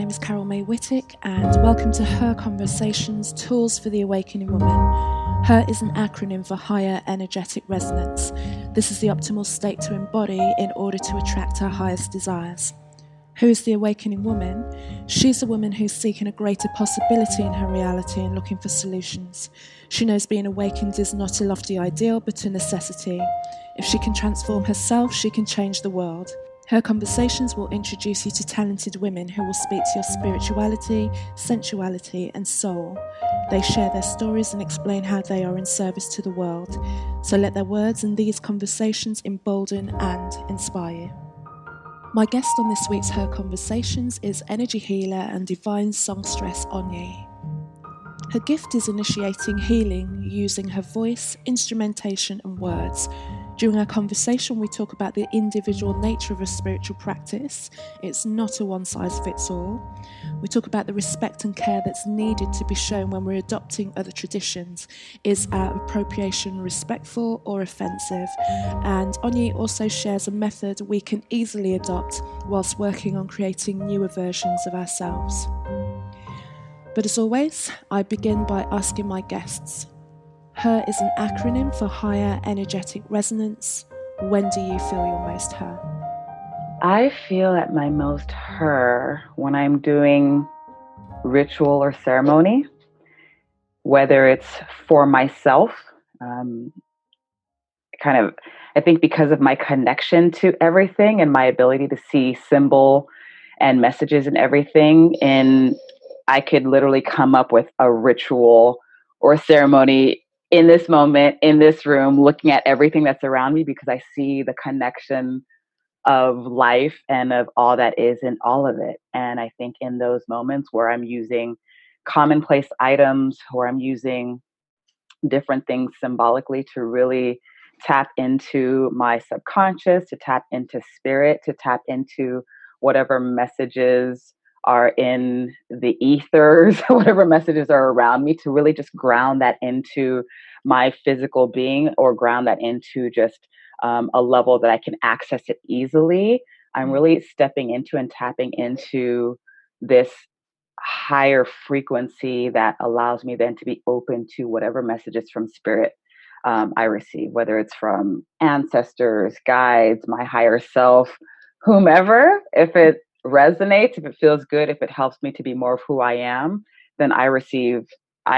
name is Carol May Whittick, and welcome to Her Conversations, Tools for the Awakening Woman. Her is an acronym for Higher Energetic Resonance. This is the optimal state to embody in order to attract our highest desires. Who is the awakening woman? She's a woman who's seeking a greater possibility in her reality and looking for solutions. She knows being awakened is not a lofty ideal, but a necessity. If she can transform herself, she can change the world. Her conversations will introduce you to talented women who will speak to your spirituality, sensuality, and soul. They share their stories and explain how they are in service to the world. So let their words and these conversations embolden and inspire you. My guest on this week's Her Conversations is Energy Healer and Divine Songstress ONYI. Her gift is initiating healing using her voice, instrumentation, and words. During our conversation, we talk about the individual nature of a spiritual practice. It's not a one-size-fits-all. We talk about the respect and care that's needed to be shown when we're adopting other traditions. Is our appropriation respectful or offensive? And ONYI also shares a method we can easily adopt whilst working on creating newer versions of ourselves. But as always, I begin by asking my guests, Her is an acronym for Higher Energetic Resonance. When do you feel your most her? I feel at my most her when I'm doing ritual or ceremony, whether it's for myself, I think because of my connection to everything and my ability to see symbol and messages and everything, and I could literally come up with a ritual or a ceremony in this moment, in this room, looking at everything that's around me because I see the connection of life and of all that is in all of it. And I think in those moments where I'm using commonplace items, where I'm using different things symbolically to really tap into my subconscious, to tap into spirit, to tap into whatever messages are in the ethers, whatever messages are around me, to really just ground that into my physical being or ground that into just a level that I can access it easily. I'm really stepping into and tapping into this higher frequency that allows me then to be open to whatever messages from spirit I receive, whether it's from ancestors, guides, my higher self, whomever. If it resonates, if it feels good, if it helps me to be more of who I am, then I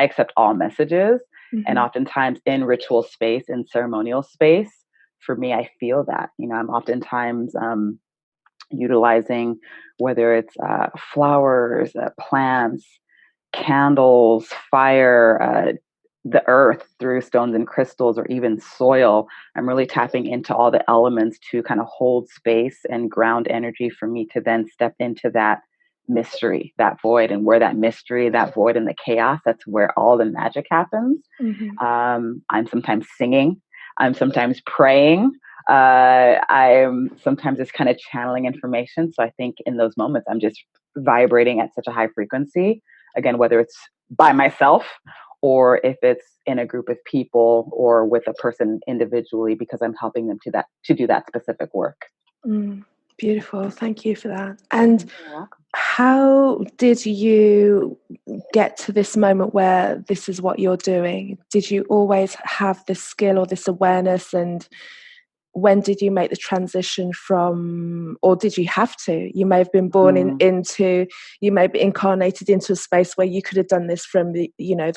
accept all messages. Mm-hmm. And oftentimes in ritual space, in ceremonial space, for me, I feel that, I'm oftentimes utilizing whether it's flowers, plants, candles, fire, the earth through stones and crystals, or even soil. I'm really tapping into all the elements to kind of hold space and ground energy for me to then step into that mystery, that void, and where that mystery, that void and the chaos, that's where all the magic happens. Mm-hmm. I'm sometimes singing. I'm sometimes praying. I'm sometimes just kind of channeling information. So I think in those moments, I'm just vibrating at such a high frequency. Again, whether it's by myself or if it's in a group of people or with a person individually, because I'm helping them to do that specific work. Beautiful. Thank you for that. And how did you get to this moment where this is what you're doing? Did you always have this skill or this awareness? And when did you make the transition from, or did you have to? You may have been born you may be incarnated into a space where you could have done this from the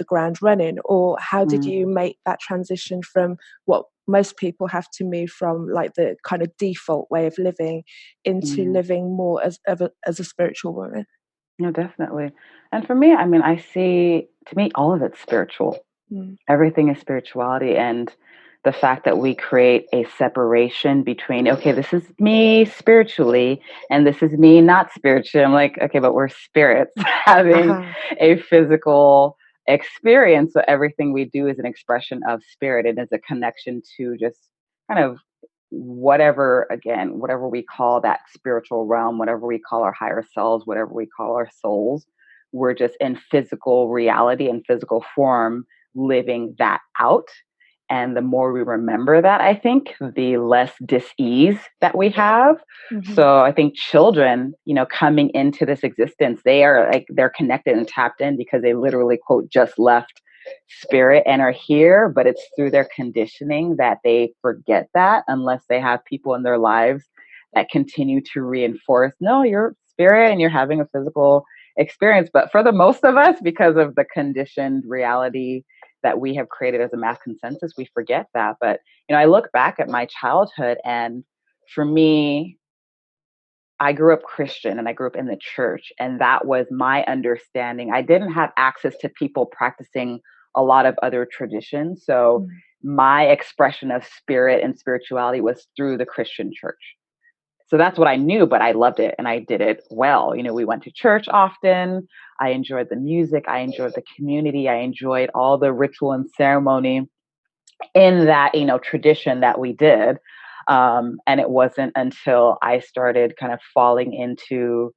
ground running, or how did you make that transition from what most people have to move from, like the kind of default way of living, into living more as a spiritual woman? No, definitely. And for me, to me, all of it's spiritual. Everything is spirituality. And the fact that we create a separation between, okay, this is me spiritually, and this is me not spiritually. I'm like, okay, but we're spirits having a physical experience. So everything we do is an expression of spirit. It is a connection to just kind of whatever we call that spiritual realm, whatever we call our higher selves, whatever we call our souls. We're just in physical reality and physical form living that out. And the more we remember that, I think, the less dis-ease that we have. Mm-hmm. So I think children, coming into this existence, they're connected and tapped in because they literally, quote, just left spirit and are here, but it's through their conditioning that they forget that, unless they have people in their lives that continue to reinforce, no, you're spirit and you're having a physical experience. But for the most of us, because of the conditioned reality that we have created as a mass consensus, we forget that. But, I look back at my childhood, and for me, I grew up Christian and I grew up in the church, and that was my understanding. I didn't have access to people practicing a lot of other traditions. So my expression of spirit and spirituality was through the Christian church. So that's what I knew, but I loved it and I did it well. We went to church often. I enjoyed the music. I enjoyed the community. I enjoyed all the ritual and ceremony in that, tradition that we did. And it wasn't until I started kind of falling into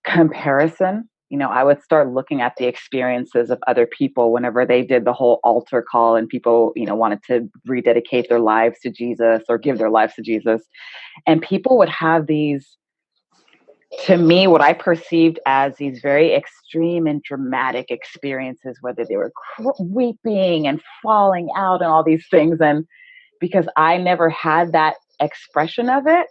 comparison. I would start looking at the experiences of other people whenever they did the whole altar call and people, wanted to rededicate their lives to Jesus or give their lives to Jesus. And people would have these, to me, what I perceived as these very extreme and dramatic experiences, whether they were weeping and falling out and all these things. And because I never had that expression of it,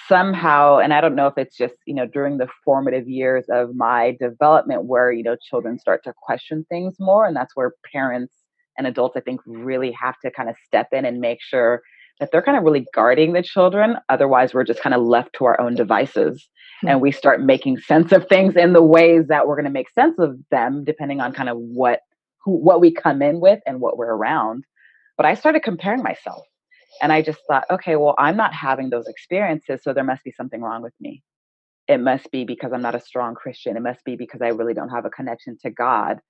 somehow, and I don't know if it's just, during the formative years of my development where, children start to question things more. And that's where parents and adults, I think, really have to kind of step in and make sure that they're kind of really guarding the children. Otherwise, we're just kind of left to our own devices. And we start making sense of things in the ways that we're going to make sense of them, depending on kind of what we come in with and what we're around. But I started comparing myself. And I just thought, okay, well, I'm not having those experiences, so there must be something wrong with me. It must be because I'm not a strong Christian. It must be because I really don't have a connection to God,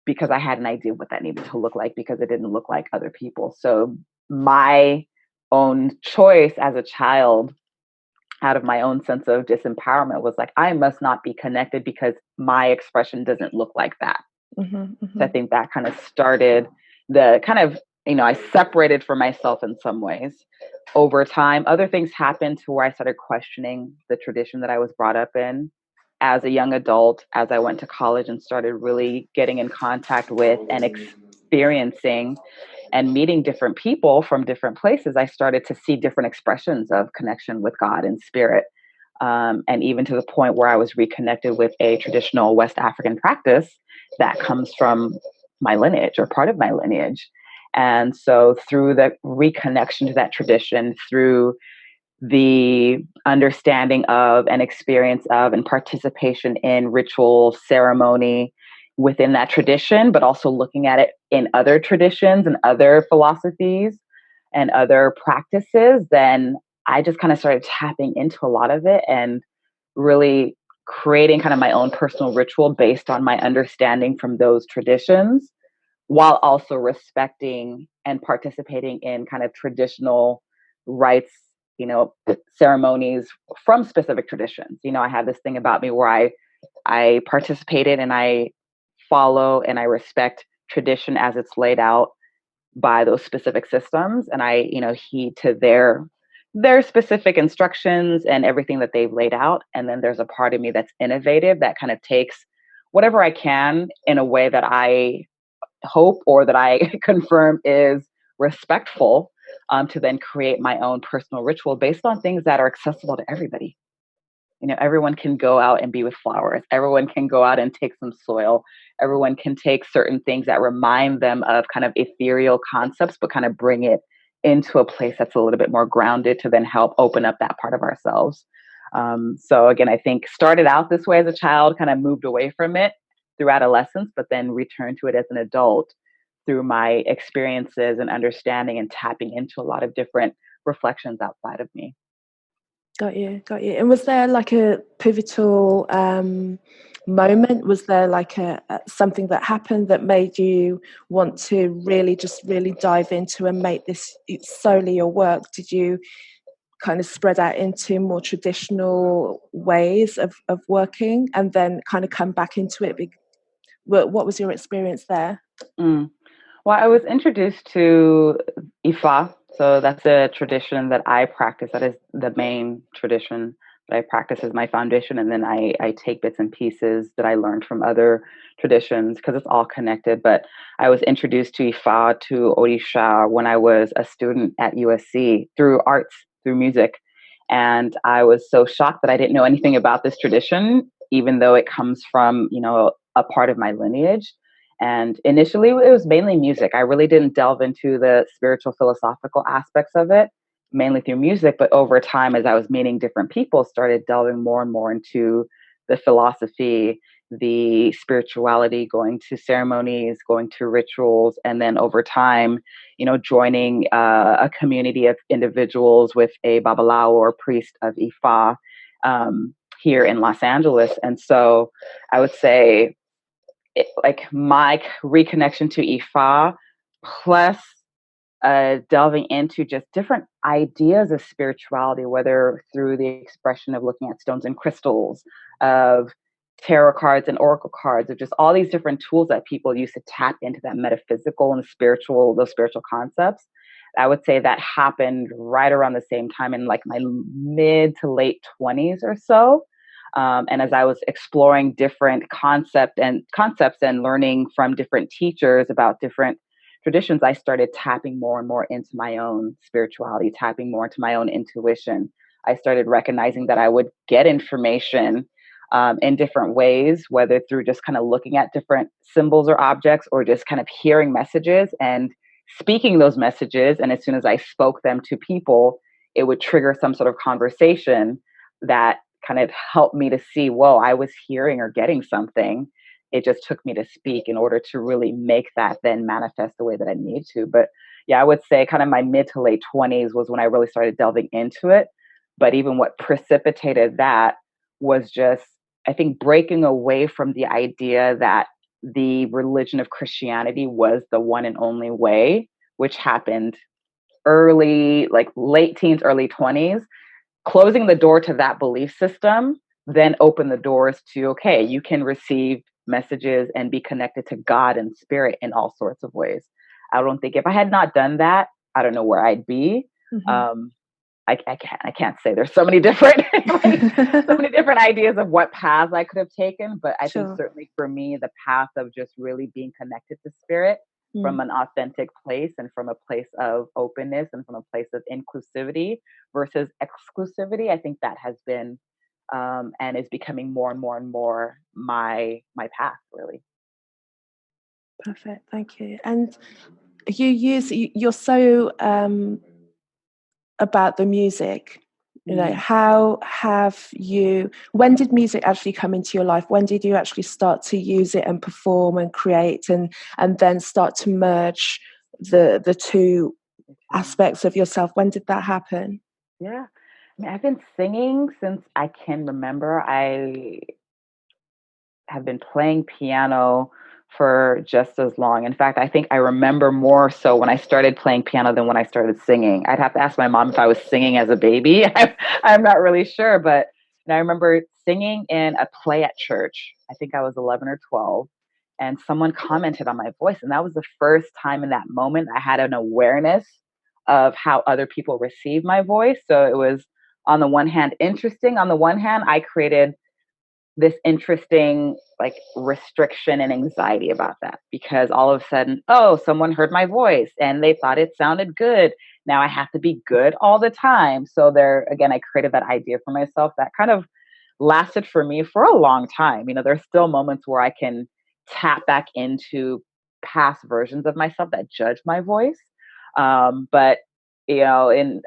because I had an idea what that needed to look like, because it didn't look like other people. So my own choice as a child, out of my own sense of disempowerment, was like, I must not be connected because my expression doesn't look like that. So I think that kind of started the kind of, I separated from myself in some ways. Over time, other things happened to where I started questioning the tradition that I was brought up in as a young adult, as I went to college and started really getting in contact with and experiencing and meeting different people from different places. I started to see different expressions of connection with God and spirit. And even to the point where I was reconnected with a traditional West African practice that comes from my lineage or part of my lineage. And so through the reconnection to that tradition, through the understanding of and experience of and participation in ritual ceremony within that tradition, but also looking at it in other traditions and other philosophies and other practices, then I just kind of started tapping into a lot of it and really creating kind of my own personal ritual based on my understanding from those traditions, while also respecting and participating in kind of traditional rites, ceremonies from specific traditions. I have this thing about me where I participated and I follow and I respect tradition as it's laid out by those specific systems. And I, heed to their specific instructions and everything that they've laid out. And then there's a part of me that's innovative that kind of takes whatever I can in a way that I hope or that I confirm is respectful, to then create my own personal ritual based on things that are accessible to everybody. Everyone can go out and be with flowers. Everyone can go out and take some soil. Everyone can take certain things that remind them of kind of ethereal concepts, but kind of bring it into a place that's a little bit more grounded to then help open up that part of ourselves. So again, I think started out this way as a child, kind of moved away from it through adolescence, but then returned to it as an adult through my experiences and understanding and tapping into a lot of different reflections outside of me. Got you. And was there like a pivotal moment? Was there like a something that happened that made you want to really dive into and make this solely your work? Did you kind of spread out into more traditional ways of working and then kind of come back into it? What was your experience there? Well, I was introduced to Ifa. So that's a tradition that I practice. That is the main tradition that I practice as my foundation. And then I take bits and pieces that I learned from other traditions because it's all connected. But I was introduced to Ifa, to Orisha when I was a student at USC through arts, through music. And I was so shocked that I didn't know anything about this tradition, even though it comes from, a part of my lineage. And initially, it was mainly music. I really didn't delve into the spiritual, philosophical aspects of it, mainly through music. But over time, as I was meeting different people, started delving more and more into the philosophy, the spirituality, going to ceremonies, going to rituals. And then over time, joining a community of individuals with a babalawo or priest of Ifa here in Los Angeles. And so I would say, like my reconnection to Ifa, plus delving into just different ideas of spirituality, whether through the expression of looking at stones and crystals, of tarot cards and oracle cards, of just all these different tools that people use to tap into that metaphysical and those spiritual concepts. I would say that happened right around the same time in like my mid to late 20s or so. And as I was exploring different concepts and learning from different teachers about different traditions, I started tapping more and more into my own spirituality, tapping more into my own intuition. I started recognizing that I would get information in different ways, whether through just kind of looking at different symbols or objects, or just kind of hearing messages and speaking those messages. And as soon as I spoke them to people, it would trigger some sort of conversation that kind of helped me to see, whoa, I was hearing or getting something. It just took me to speak in order to really make that then manifest the way that I need to. But yeah, I would say kind of my mid to late 20s was when I really started delving into it. But even what precipitated that was just, I think, breaking away from the idea that the religion of Christianity was the one and only way, which happened early, like late teens, early 20s. Closing the door to that belief system then opened the doors to, okay, you can receive messages and be connected to God and spirit in all sorts of ways. I don't think if I had not done that, I don't know where I'd be. Mm-hmm. I can't say. There's so many different so many different ideas of what paths I could have taken, but I think certainly for me, the path of just really being connected to spirit from an authentic place, and from a place of openness, and from a place of inclusivity versus exclusivity, I think that has been and is becoming more and more and more my path, really. Perfect, thank you. And you're so about the music. How have you, when did music actually come into your life? When did you actually start to use it and perform and create, and then start to merge the two aspects of yourself? When did that happen? Yeah, I mean, I've been singing since I can remember. I have been playing piano for just as long. In fact, I think I remember more so when I started playing piano than when I started singing. I'd have to ask my mom if I was singing as a baby. I'm not really sure, but I remember singing in a play at church. I think I was 11 or 12, and someone commented on my voice. And that was the first time in that moment I had an awareness of how other people receive my voice. So it was, on the one hand, interesting. On the one hand, I created this interesting like restriction and anxiety about that, because all of a sudden, oh, someone heard my voice and they thought it sounded good. Now I have to be good all the time. So there, again, I created that idea for myself that kind of lasted for me for a long time. There's still moments where I can tap back into past versions of myself that judge my voice. But in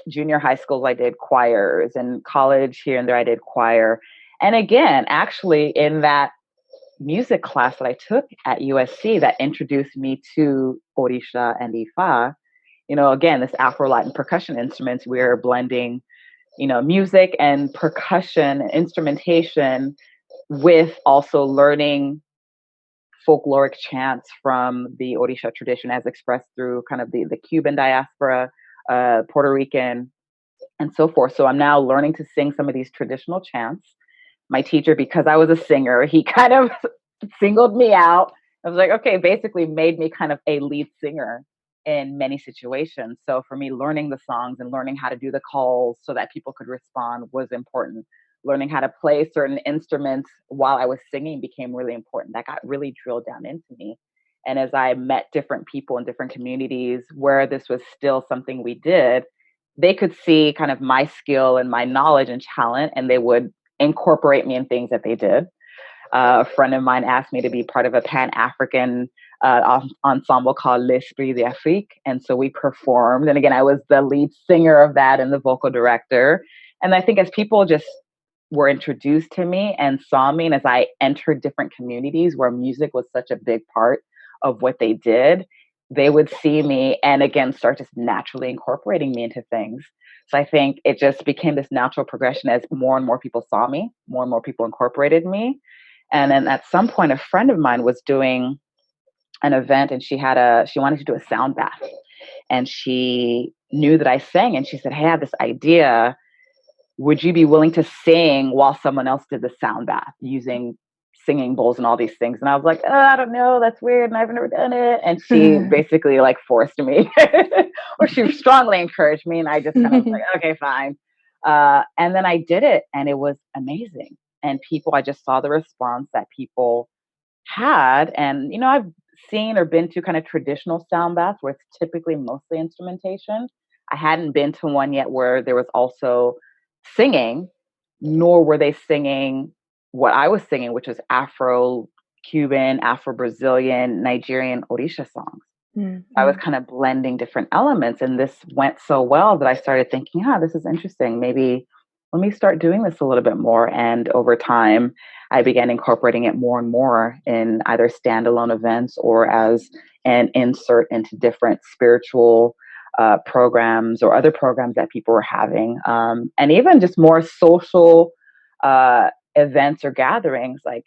junior high schools, I did choirs, and college here and there, I did choir. And again, actually, in that music class that I took at USC that introduced me to Orisha and Ifa, again, this Afro-Latin percussion instruments, we're blending, music and percussion, instrumentation, with also learning folkloric chants from the Orisha tradition as expressed through kind of the Cuban diaspora, Puerto Rican, and so forth. So I'm now learning to sing some of these traditional chants. My teacher, because I was a singer, he kind of singled me out I was like, okay, basically made me kind of a lead singer in many situations. So for me, learning the songs and learning how to do the calls so that people could respond was important. Learning how to play certain instruments while I was singing became really important. That got really drilled down into me. And as I met different people in different communities where this was still something we did, they could see kind of my skill and my knowledge and talent, and they would incorporate me in things that they did. A friend of mine asked me to be part of a Pan-African ensemble called L'Esprit d'Afrique. And so we performed. And again, I was the lead singer of that and the vocal director. And I think as people just were introduced to me and saw me, and as I entered different communities where music was such a big part of what they did, they would see me and again start just naturally incorporating me into things. So I think it just became this natural progression as more and more people saw me, more and more people incorporated me. And then at some point, a friend of mine was doing an event and she wanted to do a sound bath. And she knew that I sang and she said, hey, I have this idea. Would you be willing to sing while someone else did the sound bath using singing bowls and all these things? And I was like, oh, I don't know. That's weird. And I've never done it. And she basically like forced me or she strongly encouraged me. And I just kind of was like, okay, fine. And then I did it and it was amazing. And I just saw the response that people had. And, I've seen or been to kind of traditional sound baths where it's typically mostly instrumentation. I hadn't been to one yet where there was also singing, nor were they singing what I was singing, which was Afro-Cuban, Afro-Brazilian, Nigerian Orisha songs. Mm-hmm. I was kind of blending different elements. And this went so well that I started thinking, this is interesting. Maybe let me start doing this a little bit more. And over time, I began incorporating it more and more in either standalone events or as an insert into different spiritual programs or other programs that people were having. And even just more social events or gatherings. Like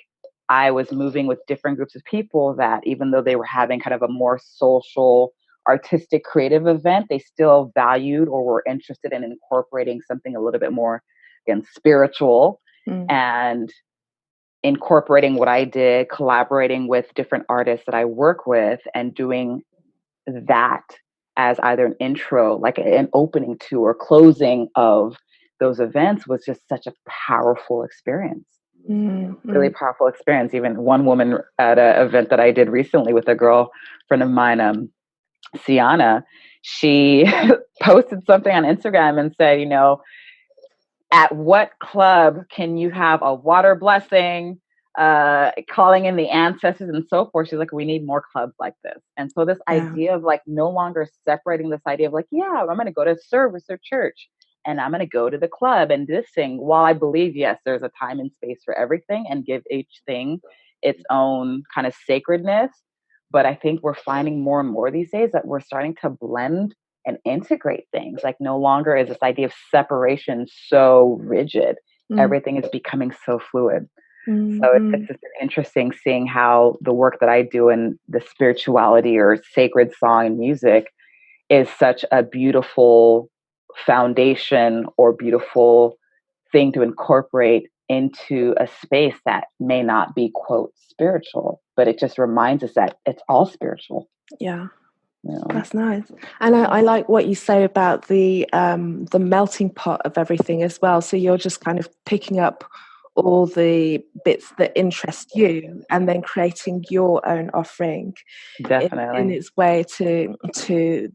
I was moving with different groups of people that even though they were having kind of a more social, artistic, creative event, they still valued or were interested in incorporating something a little bit more, again, spiritual and incorporating what I did, collaborating with different artists that I work with and doing that as either an intro, like an opening to or closing of those events was just such a powerful experience. Really powerful experience. Even one woman at an event that I did recently with a girl friend of mine, Sienna, she posted something on Instagram and said, at what club can you have a water blessing, calling in the ancestors and so forth? She's like, we need more clubs like this. And so this idea of like no longer separating this idea of like, I'm going to go to service or church and I'm going to go to the club and this thing. While I believe, yes, there's a time and space for everything and give each thing its own kind of sacredness. But I think we're finding more and more these days that we're starting to blend and integrate things. Like no longer is this idea of separation so rigid. Everything is becoming so fluid. So it's just interesting seeing how the work that I do in the spirituality or sacred song and music is such a beautiful foundation or beautiful thing to incorporate into a space that may not be, quote, spiritual, but it just reminds us that it's all spiritual. Yeah. That's nice. And I like what you say about the melting pot of everything as well. So you're just kind of picking up all the bits that interest you and then creating your own offering definitely in its way to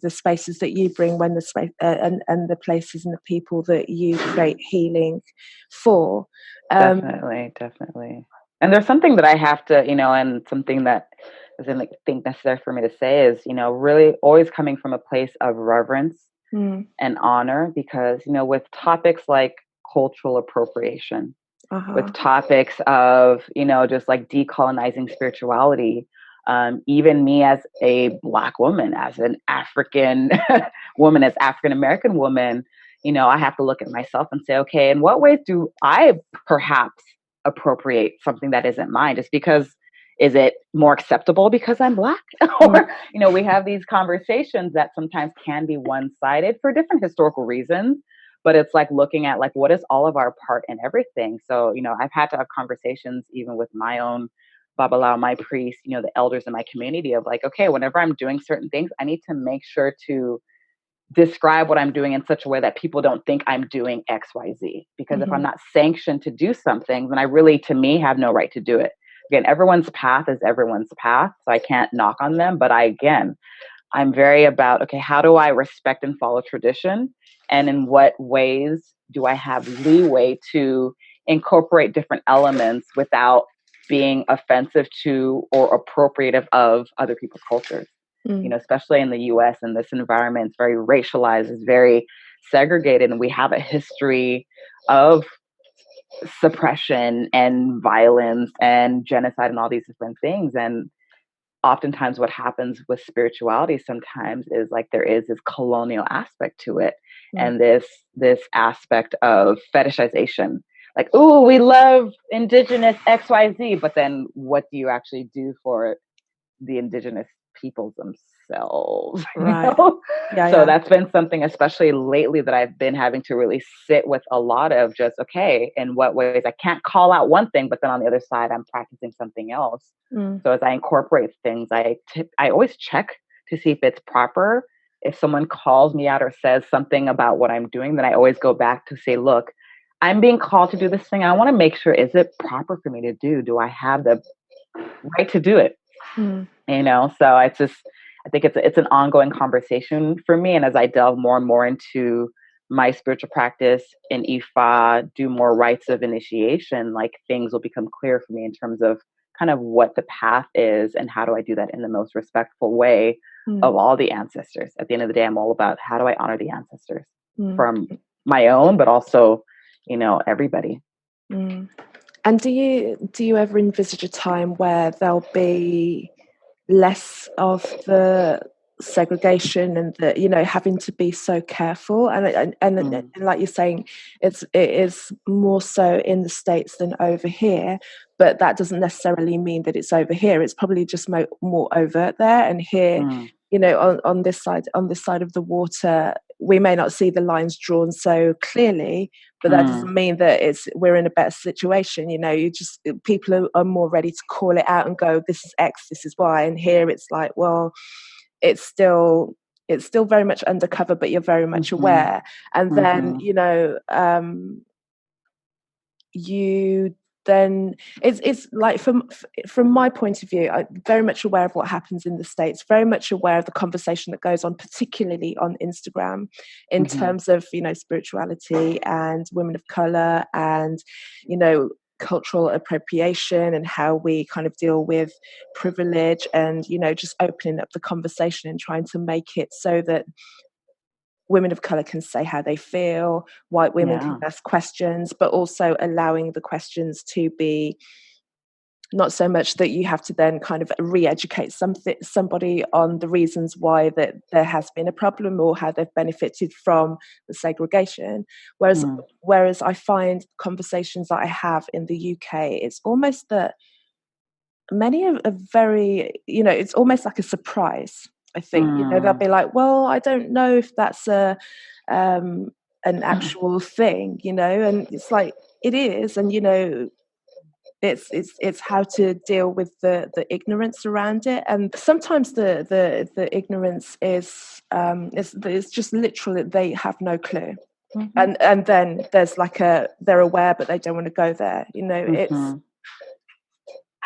the spaces that you bring when the space and the places and the people that you create healing for. Definitely. And there's something that I have to, and something that isn't like think necessary for me to say is, really always coming from a place of reverence and honor, because, with topics like cultural appropriation, with topics of, just like decolonizing spirituality, even me as a Black woman, as an African woman, as African-American woman, I have to look at myself and say, okay, in what ways do I perhaps appropriate something that isn't mine? Just because, is it more acceptable because I'm Black? Or, we have these conversations that sometimes can be one-sided for different historical reasons, but it's like looking at like, what is all of our part in everything? So, I've had to have conversations even with my own Babalawo, my priest, the elders in my community, of like, okay, whenever I'm doing certain things, I need to make sure to describe what I'm doing in such a way that people don't think I'm doing XYZ. Because if I'm not sanctioned to do something, then I really, to me, have no right to do it. Again, everyone's path is everyone's path, so I can't knock on them. But I'm very about, okay, how do I respect and follow tradition? And in what ways do I have leeway to incorporate different elements without being offensive to or appropriative of other people's cultures? Especially in the US, and this environment is very racialized, it's very segregated, and we have a history of suppression and violence and genocide and all these different things. And oftentimes what happens with spirituality sometimes is like there is this colonial aspect to it, and this aspect of fetishization. Like, oh, we love indigenous XYZ, but then what do you actually do for the indigenous peoples themselves? Right. So that's been something, especially lately, that I've been having to really sit with a lot of, just, okay, in what ways I can't call out one thing, but then on the other side, I'm practicing something else. So as I incorporate things, I always check to see if it's proper. If someone calls me out or says something about what I'm doing, then I always go back to say, look, I'm being called to do this thing. I want to make sure, is it proper for me to do? Do I have the right to do it? So it's just, I think it's an ongoing conversation for me. And as I delve more and more into my spiritual practice in Ifa, do more rites of initiation, like, things will become clear for me in terms of kind of what the path is and how do I do that in the most respectful way of all the ancestors. At the end of the day, I'm all about, how do I honor the ancestors from my own, but also, everybody. And do you ever envisage a time where there'll be less of the segregation and the having to be so careful, and like you're saying, it is more so in the States than over here, but that doesn't necessarily mean that it's over here. It's probably just more overt there, and here on this side of the water, we may not see the lines drawn so clearly, but that doesn't mean that we're in a better situation. People are more ready to call it out and go, this is X, this is Y. And here it's like, well, it's still very much undercover, but you're very much aware. And then then it's like, from my point of view, I'm very much aware of what happens in the States, very much aware of the conversation that goes on, particularly on Instagram, in terms of spirituality and women of color and cultural appropriation, and how we kind of deal with privilege, and just opening up the conversation and trying to make it so that women of color can say how they feel, white women can ask questions, but also allowing the questions to be not so much that you have to then kind of re-educate somebody on the reasons why that there has been a problem or how they've benefited from the segregation. Whereas I find conversations that I have in the UK, it's almost that many are very, it's almost like a surprise. I think, they'll be like, well, I don't know if that's an actual thing, and it's like, it is. And, it's how to deal with the ignorance around it. And sometimes the ignorance is it's just literally, they have no clue. And then there's like they're aware, but they don't want to go there. It's,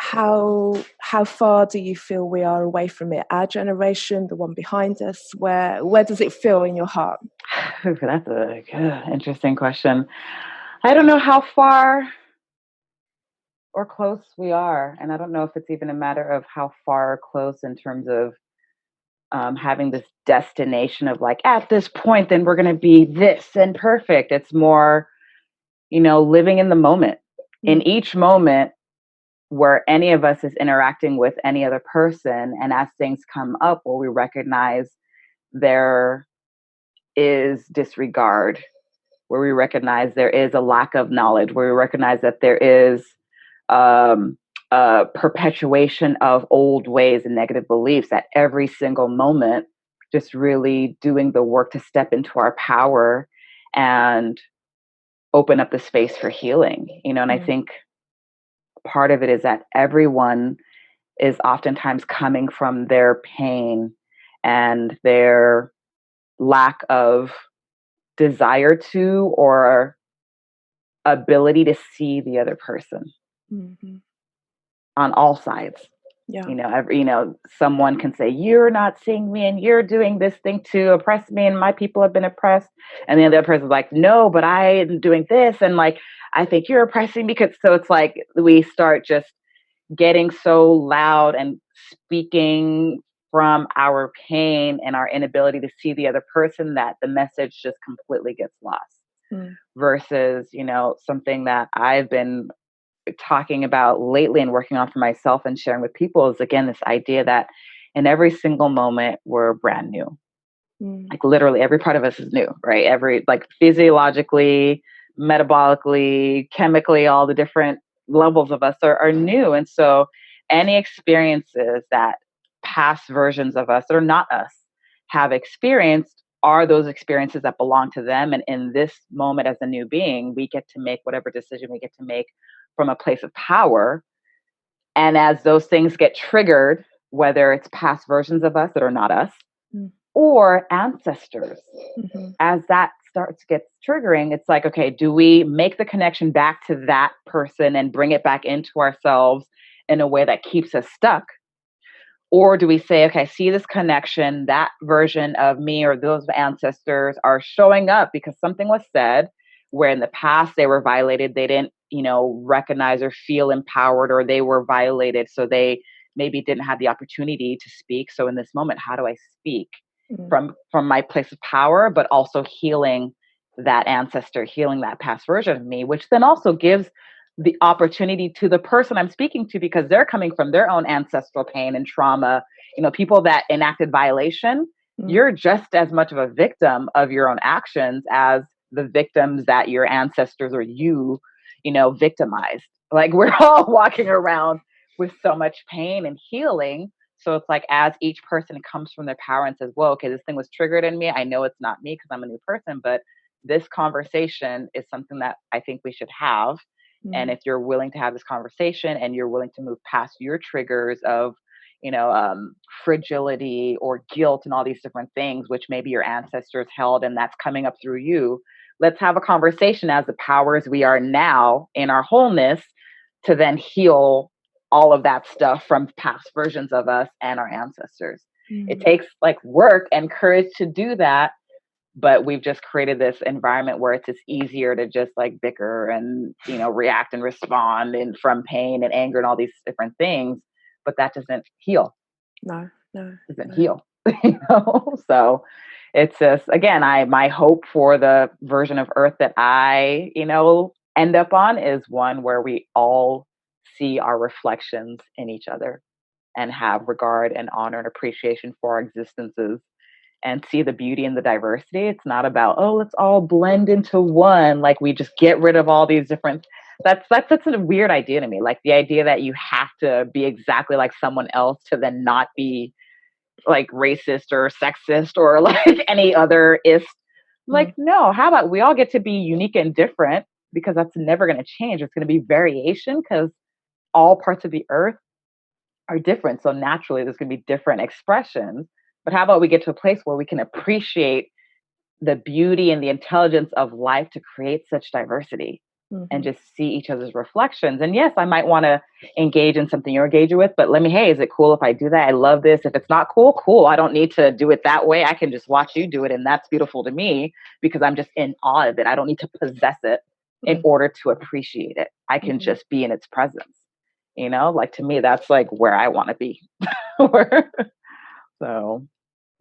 how far do you feel we are away from it? Our generation, the one behind us, where does it feel in your heart? That's a good, interesting question. I don't know how far or close we are, and I don't know if it's even a matter of how far or close in terms of having this destination of like, at this point, then we're going to be this and perfect. It's more, living in the moment. In each moment where any of us is interacting with any other person, and as things come up where we recognize there is disregard, where we recognize there is a lack of knowledge, where we recognize that there is a perpetuation of old ways and negative beliefs, at every single moment, just really doing the work to step into our power and open up the space for healing, and I think part of it is that everyone is oftentimes coming from their pain and their lack of desire to or ability to see the other person on all sides. Yeah. Someone can say, you're not seeing me and you're doing this thing to oppress me and my people have been oppressed. And the other person's like, no, but I am doing this. And like, I think you're oppressing me. So it's like we start just getting so loud and speaking from our pain and our inability to see the other person that the message just completely gets lost. Versus, something that I've been talking about lately and working on for myself and sharing with people is, again, this idea that in every single moment we're brand new. Like literally every part of us is new, right? Like physiologically, metabolically, chemically, all the different levels of us are new. And so any experiences that past versions of us that are not us have experienced are those experiences that belong to them. And in this moment as a new being, we get to make whatever decision we get to make from a place of power. And as those things get triggered, whether it's past versions of us that are not us or ancestors, as that starts gets triggering, it's like, okay, do we make the connection back to that person and bring it back into ourselves in a way that keeps us stuck? Or do we say, okay, I see this connection, that version of me or those ancestors are showing up because something was said where in the past they were violated, they didn't, recognize or feel empowered, or they were violated, so they maybe didn't have the opportunity to speak. So in this moment, how do I speak from my place of power, but also healing that ancestor, healing that past version of me, which then also gives the opportunity to the person I'm speaking to, because they're coming from their own ancestral pain and trauma. People that enacted violation, you're just as much of a victim of your own actions as the victims that your ancestors or victimized. Like we're all walking around with so much pain and healing. So it's like, as each person comes from their power and says, whoa, okay, this thing was triggered in me. I know it's not me because I'm a new person, but this conversation is something that I think we should have. And if you're willing to have this conversation and you're willing to move past your triggers of, fragility or guilt and all these different things, which maybe your ancestors held and that's coming up through you, let's have a conversation as the powers we are now in our wholeness to then heal all of that stuff from past versions of us and our ancestors. It takes like work and courage to do that. But we've just created this environment where it's just easier to just like bicker and, react and respond and from pain and anger and all these different things. But that doesn't heal. No. Doesn't heal. So it's just, again, my hope for the version of Earth that I, end up on is one where we all see our reflections in each other and have regard and honor and appreciation for our existences and see the beauty and the diversity. It's not about, oh, let's all blend into one. Like we just get rid of all these different, that's a weird idea to me. Like the idea that you have to be exactly like someone else to then not be like racist or sexist or like any other ist. Like, no, how about we all get to be unique and different, because that's never going to change. It's going to be variation because all parts of the earth are different. So naturally there's going to be different expressions. But how about we get to a place where we can appreciate the beauty and the intelligence of life to create such diversity and just see each other's reflections. And yes, I might want to engage in something you're engaging with, but hey, is it cool if I do that? I love this. If it's not cool. I don't need to do it that way. I can just watch you do it. And that's beautiful to me because I'm just in awe of it. I don't need to possess it in order to appreciate it. I can just be in its presence. Like to me, that's like where I want to be. So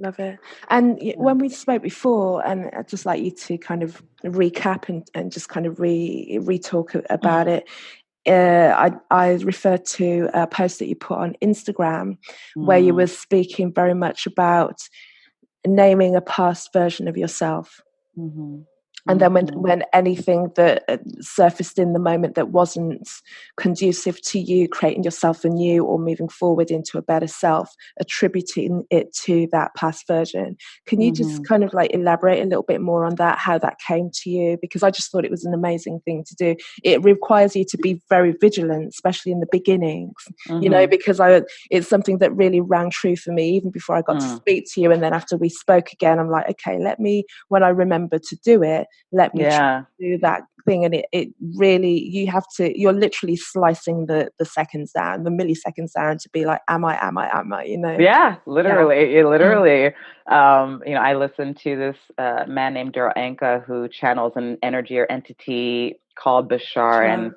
love it. And when we spoke before, and I'd just like you to kind of recap and just kind of re-talk about it. I referred to a post that you put on Instagram where you were speaking very much about naming a past version of yourself. And then when anything that surfaced in the moment that wasn't conducive to you creating yourself anew or moving forward into a better self, attributing it to that past version. Can you just kind of like elaborate a little bit more on that, how that came to you? Because I just thought it was an amazing thing to do. It requires you to be very vigilant, especially in the beginnings, you know, because it's something that really rang true for me even before I got to speak to you. And then after we spoke again, I'm like, okay, when I remember to do it, let me try to do that thing. And it really, you're literally slicing the seconds down, the milliseconds down to be like, am I, you know? Yeah, literally. Yeah. Literally. You know, I listened to this man named Daryl Anka who channels an energy or entity called Bashar. And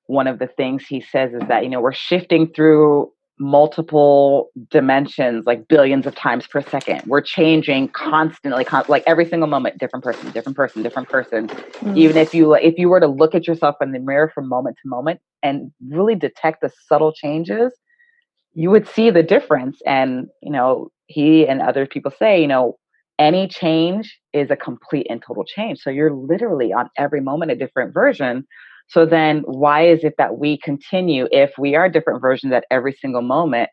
one of the things he says is that, you know, we're shifting through multiple dimensions, like billions of times per second. We're changing constantly, like every single moment, different person. Even if you were to look at yourself in the mirror from moment to moment and really detect the subtle changes, you would see the difference. And, you know, he and other people say, you know, any change is a complete and total change. So you're literally on every moment a different version. So then why is it that we continue, if we are different versions at every single moment,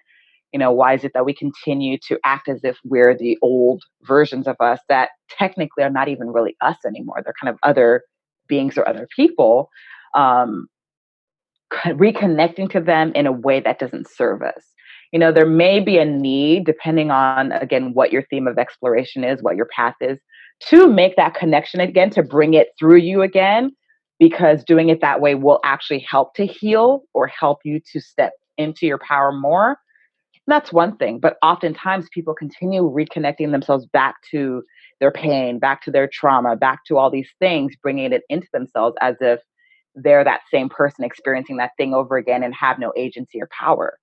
you know, why is it that we continue to act as if we're the old versions of us that technically are not even really us anymore? They're kind of other beings or other people, reconnecting to them in a way that doesn't serve us. You know, there may be a need, depending on, again, what your theme of exploration is, what your path is, to make that connection again, to bring it through you again, because doing it that way will actually help to heal or help you to step into your power more. That's one thing. But oftentimes people continue reconnecting themselves back to their pain, back to their trauma, back to all these things, bringing it into themselves as if they're that same person experiencing that thing over again and have no agency or power.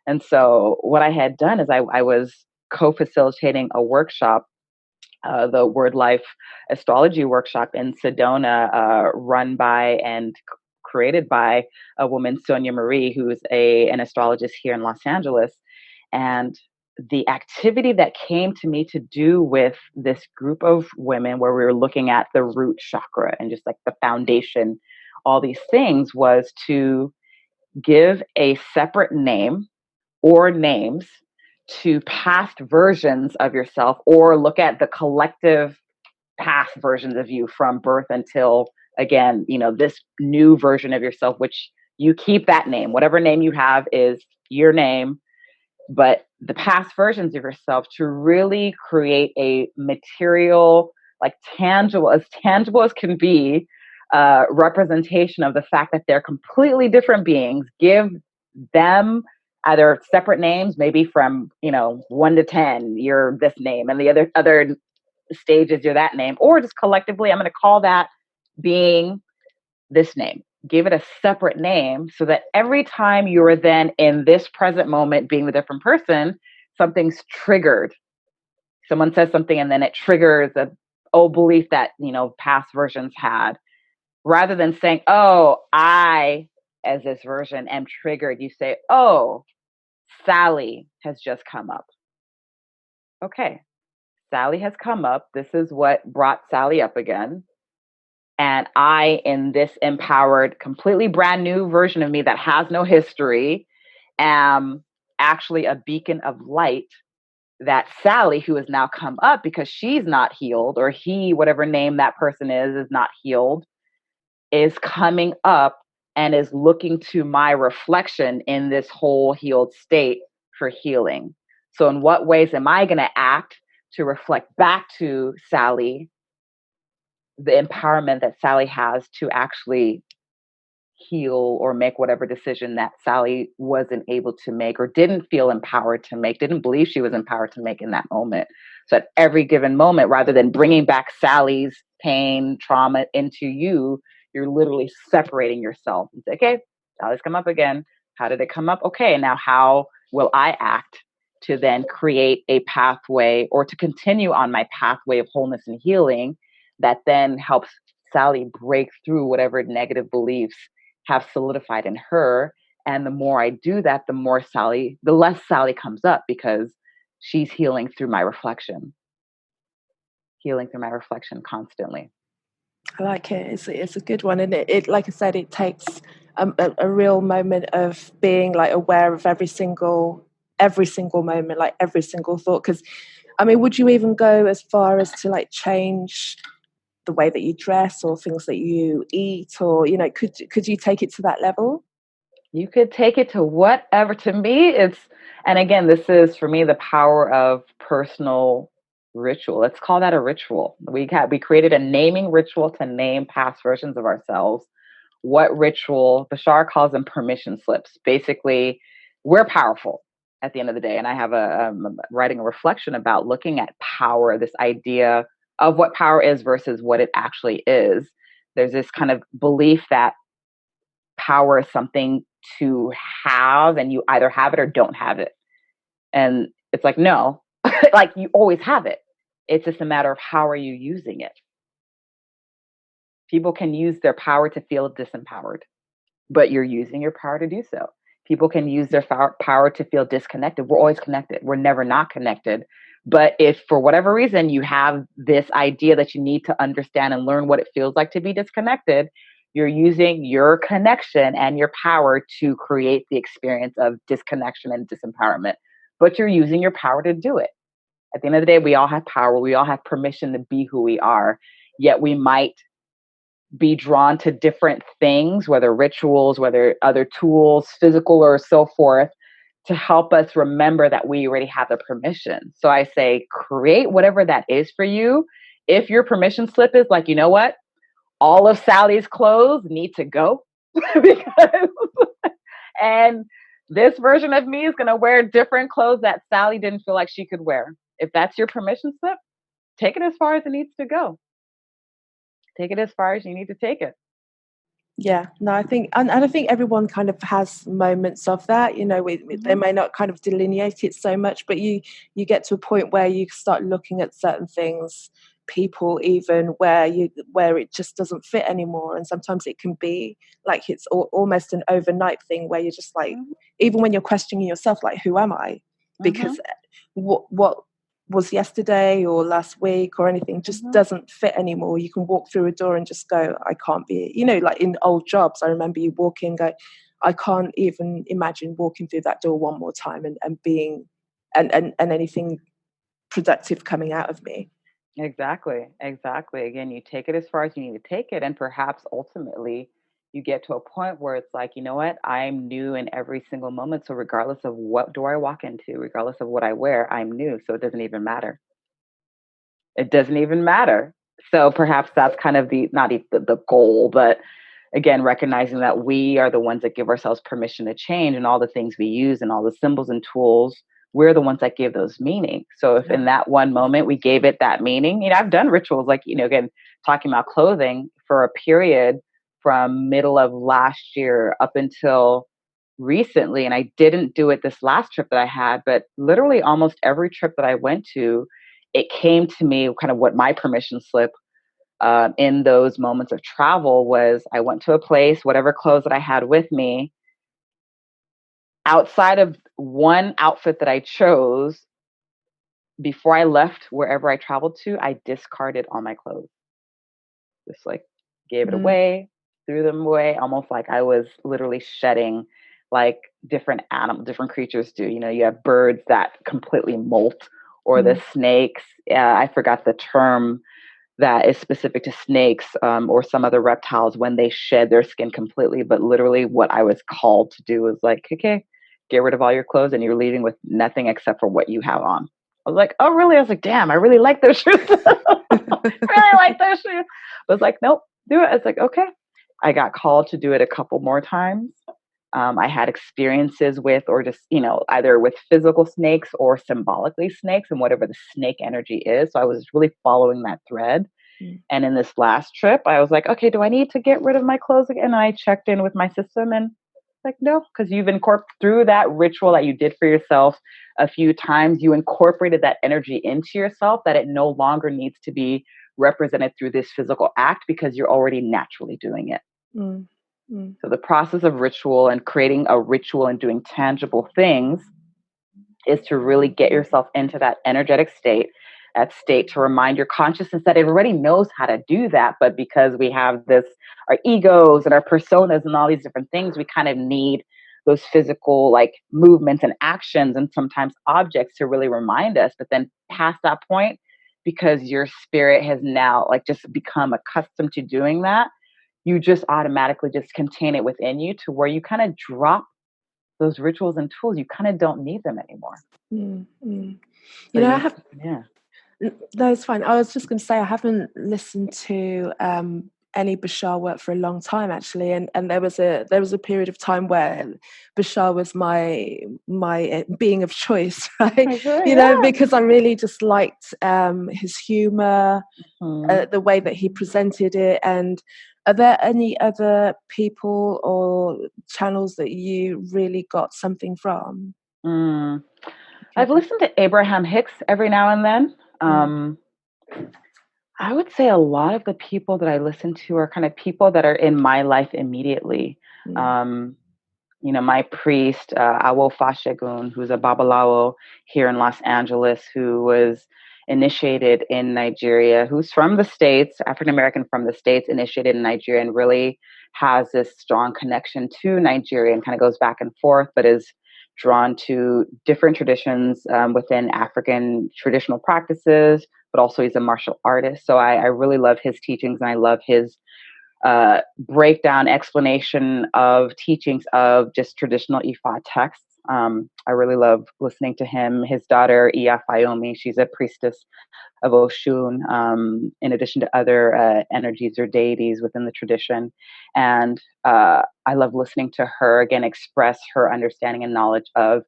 And so what I had done is I was co-facilitating a workshop, the Word Life Astrology Workshop in Sedona, run by and created by a woman, Sonia Marie, who's an astrologist here in Los Angeles. And the activity that came to me to do with this group of women, where we were looking at the root chakra and just like the foundation, all these things, was to give a separate name or names to past versions of yourself, or look at the collective past versions of you from birth until, again, you know, this new version of yourself, which you keep that name, whatever name you have is your name, but the past versions of yourself, to really create a material, like tangible as can be, representation of the fact that they're completely different beings. Give them either separate names, maybe from, you know, 1 to 10, you're this name, and the other stages you're that name, or just collectively, I'm going to call that being this name. Give it a separate name so that every time you're then in this present moment being the different person, something's triggered. Someone says something and then it triggers a old belief that, you know, past versions had. Rather than saying, oh, I, as this version, am triggered, you say, oh, Sally has just come up. Okay, Sally has come up. This is what brought Sally up again. And I, in this empowered, completely brand new version of me that has no history, am actually a beacon of light that Sally, who has now come up because she's not healed, or he, whatever name that person is not healed, is coming up and is looking to my reflection in this whole healed state for healing. So in what ways am I going to act to reflect back to Sally the empowerment that Sally has to actually heal or make whatever decision that Sally wasn't able to make, or didn't feel empowered to make, didn't believe she was empowered to make in that moment. So at every given moment, rather than bringing back Sally's pain, trauma into you, you're literally separating yourself and say, okay, Sally's come up again. How did it come up? Okay, now how will I act to then create a pathway, or to continue on my pathway of wholeness and healing that then helps Sally break through whatever negative beliefs have solidified in her. And the more I do that, the less Sally comes up, because she's healing through my reflection constantly. I like it. It's a good one, and it like I said, it takes a real moment of being like aware of every single moment, like every single thought. Because I mean, would you even go as far as to like change the way that you dress or things that you eat, or could you take it to that level? You could take it to whatever. To me, and again, this is for me the power of personal ritual. Let's call that a ritual. We created a naming ritual to name past versions of ourselves. What ritual? Bashar calls them permission slips. Basically, we're powerful at the end of the day. And I have writing a reflection about looking at power, this idea of what power is versus what it actually is. There's this kind of belief that power is something to have, and you either have it or don't have it. And it's like, no, like you always have it. It's just a matter of how are you using it. People can use their power to feel disempowered, but you're using your power to do so. People can use their power to feel disconnected. We're always connected. We're never not connected. But if for whatever reason you have this idea that you need to understand and learn what it feels like to be disconnected, you're using your connection and your power to create the experience of disconnection and disempowerment. But you're using your power to do it. At the end of the day, we all have power. We all have permission to be who we are. Yet we might be drawn to different things, whether rituals, whether other tools, physical or so forth, to help us remember that we already have the permission. So I say, create whatever that is for you. If your permission slip is like, you know what, all of Sally's clothes need to go because, and this version of me is going to wear different clothes that Sally didn't feel like she could wear. If that's your permission slip, take it as far as it needs to go. Take it as far as you need to take it. Yeah, no, I think, and I think everyone kind of has moments of that. They may not kind of delineate it so much, but you get to a point where you start looking at certain things, people, even where it just doesn't fit anymore, and sometimes it can be like it's almost an overnight thing where you're just like, even when you're questioning yourself, like, who am I? Because what was yesterday or last week or anything just doesn't fit anymore. You can walk through a door and just go, I can't be, like in old jobs, I remember you walking, go, I can't even imagine walking through that door one more time and being and anything productive coming out of me. Exactly. Again, you take it as far as you need to take it, and perhaps ultimately you get to a point where it's like, you know what, I'm new in every single moment. So regardless of what door I walk into, regardless of what I wear, I'm new. So it doesn't even matter. It doesn't even matter. So perhaps that's kind of not even the goal, but again, recognizing that we are the ones that give ourselves permission to change, and all the things we use and all the symbols and tools, we're the ones that give those meaning. So if in that one moment we gave it that meaning, I've done rituals like, again, talking about clothing for a period from middle of last year up until recently. And I didn't do it this last trip that I had, but literally almost every trip that I went to, it came to me kind of what my permission slip in those moments of travel was. I went to a place, whatever clothes that I had with me, outside of one outfit that I chose, before I left wherever I traveled to, I discarded all my clothes. Just like gave it away, threw them away, almost like I was literally shedding, like different creatures do. You have birds that completely molt, or the snakes. I forgot the term that is specific to snakes, or some other reptiles when they shed their skin completely. But literally what I was called to do was like, okay, get rid of all your clothes and you're leaving with nothing except for what you have on. I was like, oh, really? I was like, damn, I really like those shoes. Really like those shoes. I was like, nope, do it. I was like, okay. I got called to do it a couple more times. I had experiences with, or just, either with physical snakes or symbolically snakes and whatever the snake energy is. So I was really following that thread. And in this last trip, I was like, okay, do I need to get rid of my clothes again? And I checked in with my system and like, no, because you've incorporated through that ritual that you did for yourself a few times, you incorporated that energy into yourself, that it no longer needs to be represented through this physical act because you're already naturally doing it. So the process of ritual and creating a ritual and doing tangible things is to really get yourself into that energetic state, that state to remind your consciousness that it already knows how to do that. But because we have our egos and our personas and all these different things, we kind of need those physical like movements and actions and sometimes objects to really remind us. But then past that point, because your spirit has now like just become accustomed to doing that, you just automatically just contain it within you to where you kind of drop those rituals and tools. You kind of don't need them anymore. Mm-hmm. So I have, yeah. No, it's fine. I was just going to say I haven't listened to any Bashar work for a long time, actually, and there was a period of time where Bashar was my being of choice, right? Because I really just liked his humor, the way that he presented it. And are there any other people or channels that you really got something from? I've listened to Abraham Hicks every now and then. I would say a lot of the people that I listen to are kind of people that are in my life immediately. My priest, Awo Fashegun, who's a Babalawo here in Los Angeles, who was initiated in Nigeria, who's from the States, African-American from the States, initiated in Nigeria, and really has this strong connection to Nigeria and kind of goes back and forth, but is drawn to different traditions within African traditional practices, but also he's a martial artist. So I really love his teachings, and I love his breakdown explanation of teachings of just traditional Ifa texts. I really love listening to him. His daughter, Iya Fayomi, she's a priestess of Oshun, in addition to other energies or deities within the tradition. And I love listening to her, again, express her understanding and knowledge of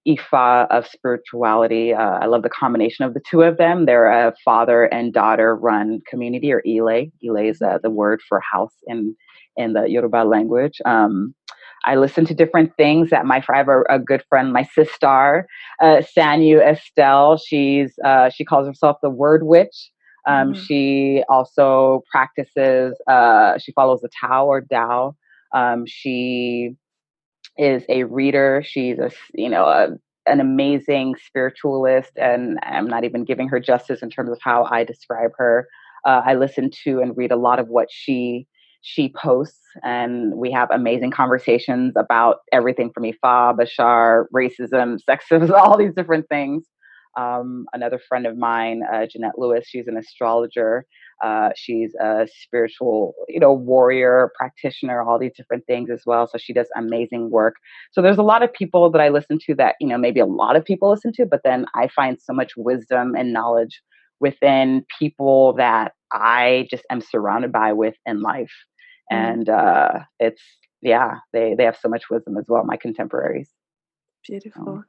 Ifa, of spirituality. I love the combination of the two of them. They're a father and daughter run community, or Ile. Ile is the word for house in the Yoruba language. I listen to different things that I have a good friend, my sister, Sanyu Estelle. She calls herself the word witch. She also practices, she follows the Tao or Tao. She is a reader. She's an amazing spiritualist, and I'm not even giving her justice in terms of how I describe her. I listen to and read a lot of what she posts, and we have amazing conversations about everything from Ifa, Bashar, racism, sexism, all these different things. Another friend of mine, Jeanette Lewis, she's an astrologer. She's a spiritual, warrior, practitioner, all these different things as well. So she does amazing work. So there's a lot of people that I listen to that, maybe a lot of people listen to, but then I find so much wisdom and knowledge within people that I just am surrounded by in life. And they have so much wisdom as well, my contemporaries. Beautiful.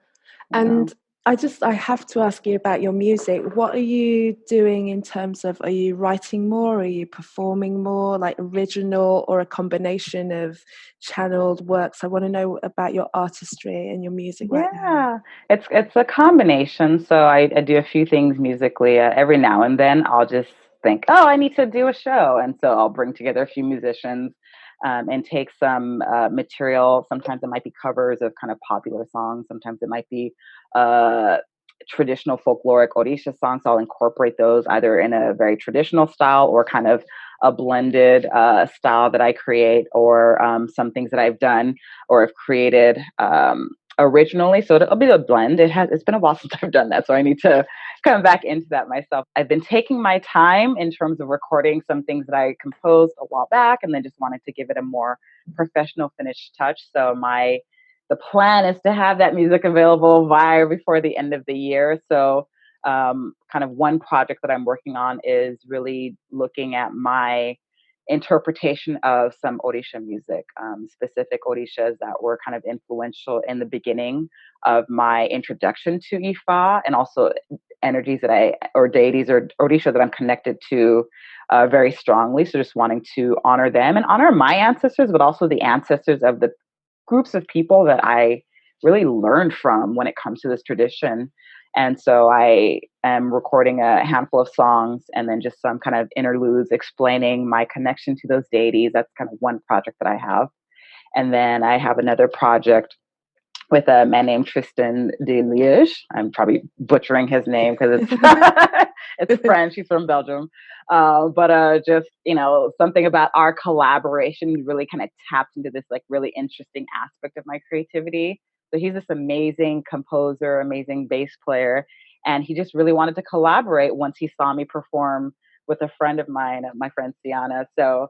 And I have to ask you about your music. What are you doing in terms of, are you writing more? Are you performing more, like original or a combination of channeled works? I want to know about your artistry and your music right now. It's a combination. So I do a few things musically. Every now and then I'll just think, oh, I need to do a show. And so I'll bring together a few musicians and take some material. Sometimes it might be covers of kind of popular songs. Sometimes it might be traditional folkloric Orisha songs. So I'll incorporate those either in a very traditional style or kind of a blended style that I create, or some things that I've done or have created originally. So it'll be a blend. It's been a while since I've done that, so I need to come back into that myself. I've been taking my time in terms of recording some things that I composed a while back, and then just wanted to give it a more professional finished touch. So the plan is to have that music available before the end of the year. So kind of one project that I'm working on is really looking at my interpretation of some Orisha music, specific Orishas that were kind of influential in the beginning of my introduction to Ifa, and also energies or deities or Orisha that I'm connected to very strongly. So just wanting to honor them and honor my ancestors, but also the ancestors of the groups of people that I really learned from when it comes to this tradition. And so I am recording a handful of songs and then just some kind of interludes explaining my connection to those deities. That's kind of one project that I have. And then I have another project with a man named Tristan de Liège. I'm probably butchering his name because it's It's French. She's from Belgium. But just, something about our collaboration really kind of tapped into this like really interesting aspect of my creativity. So he's this amazing composer, amazing bass player. And he just really wanted to collaborate once he saw me perform with a friend of mine, my friend Sienna. So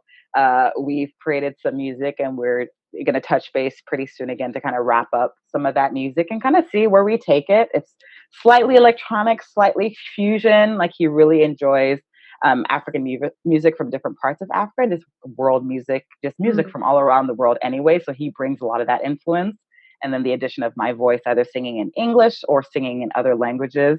we've created some music, and we're going to touch base pretty soon again to kind of wrap up some of that music and kind of see where we take it. It's slightly electronic, slightly fusion. Like, he really enjoys African music from different parts of Africa, and just world music, just music from all around the world anyway. So he brings a lot of that influence. And then the addition of my voice, either singing in English or singing in other languages,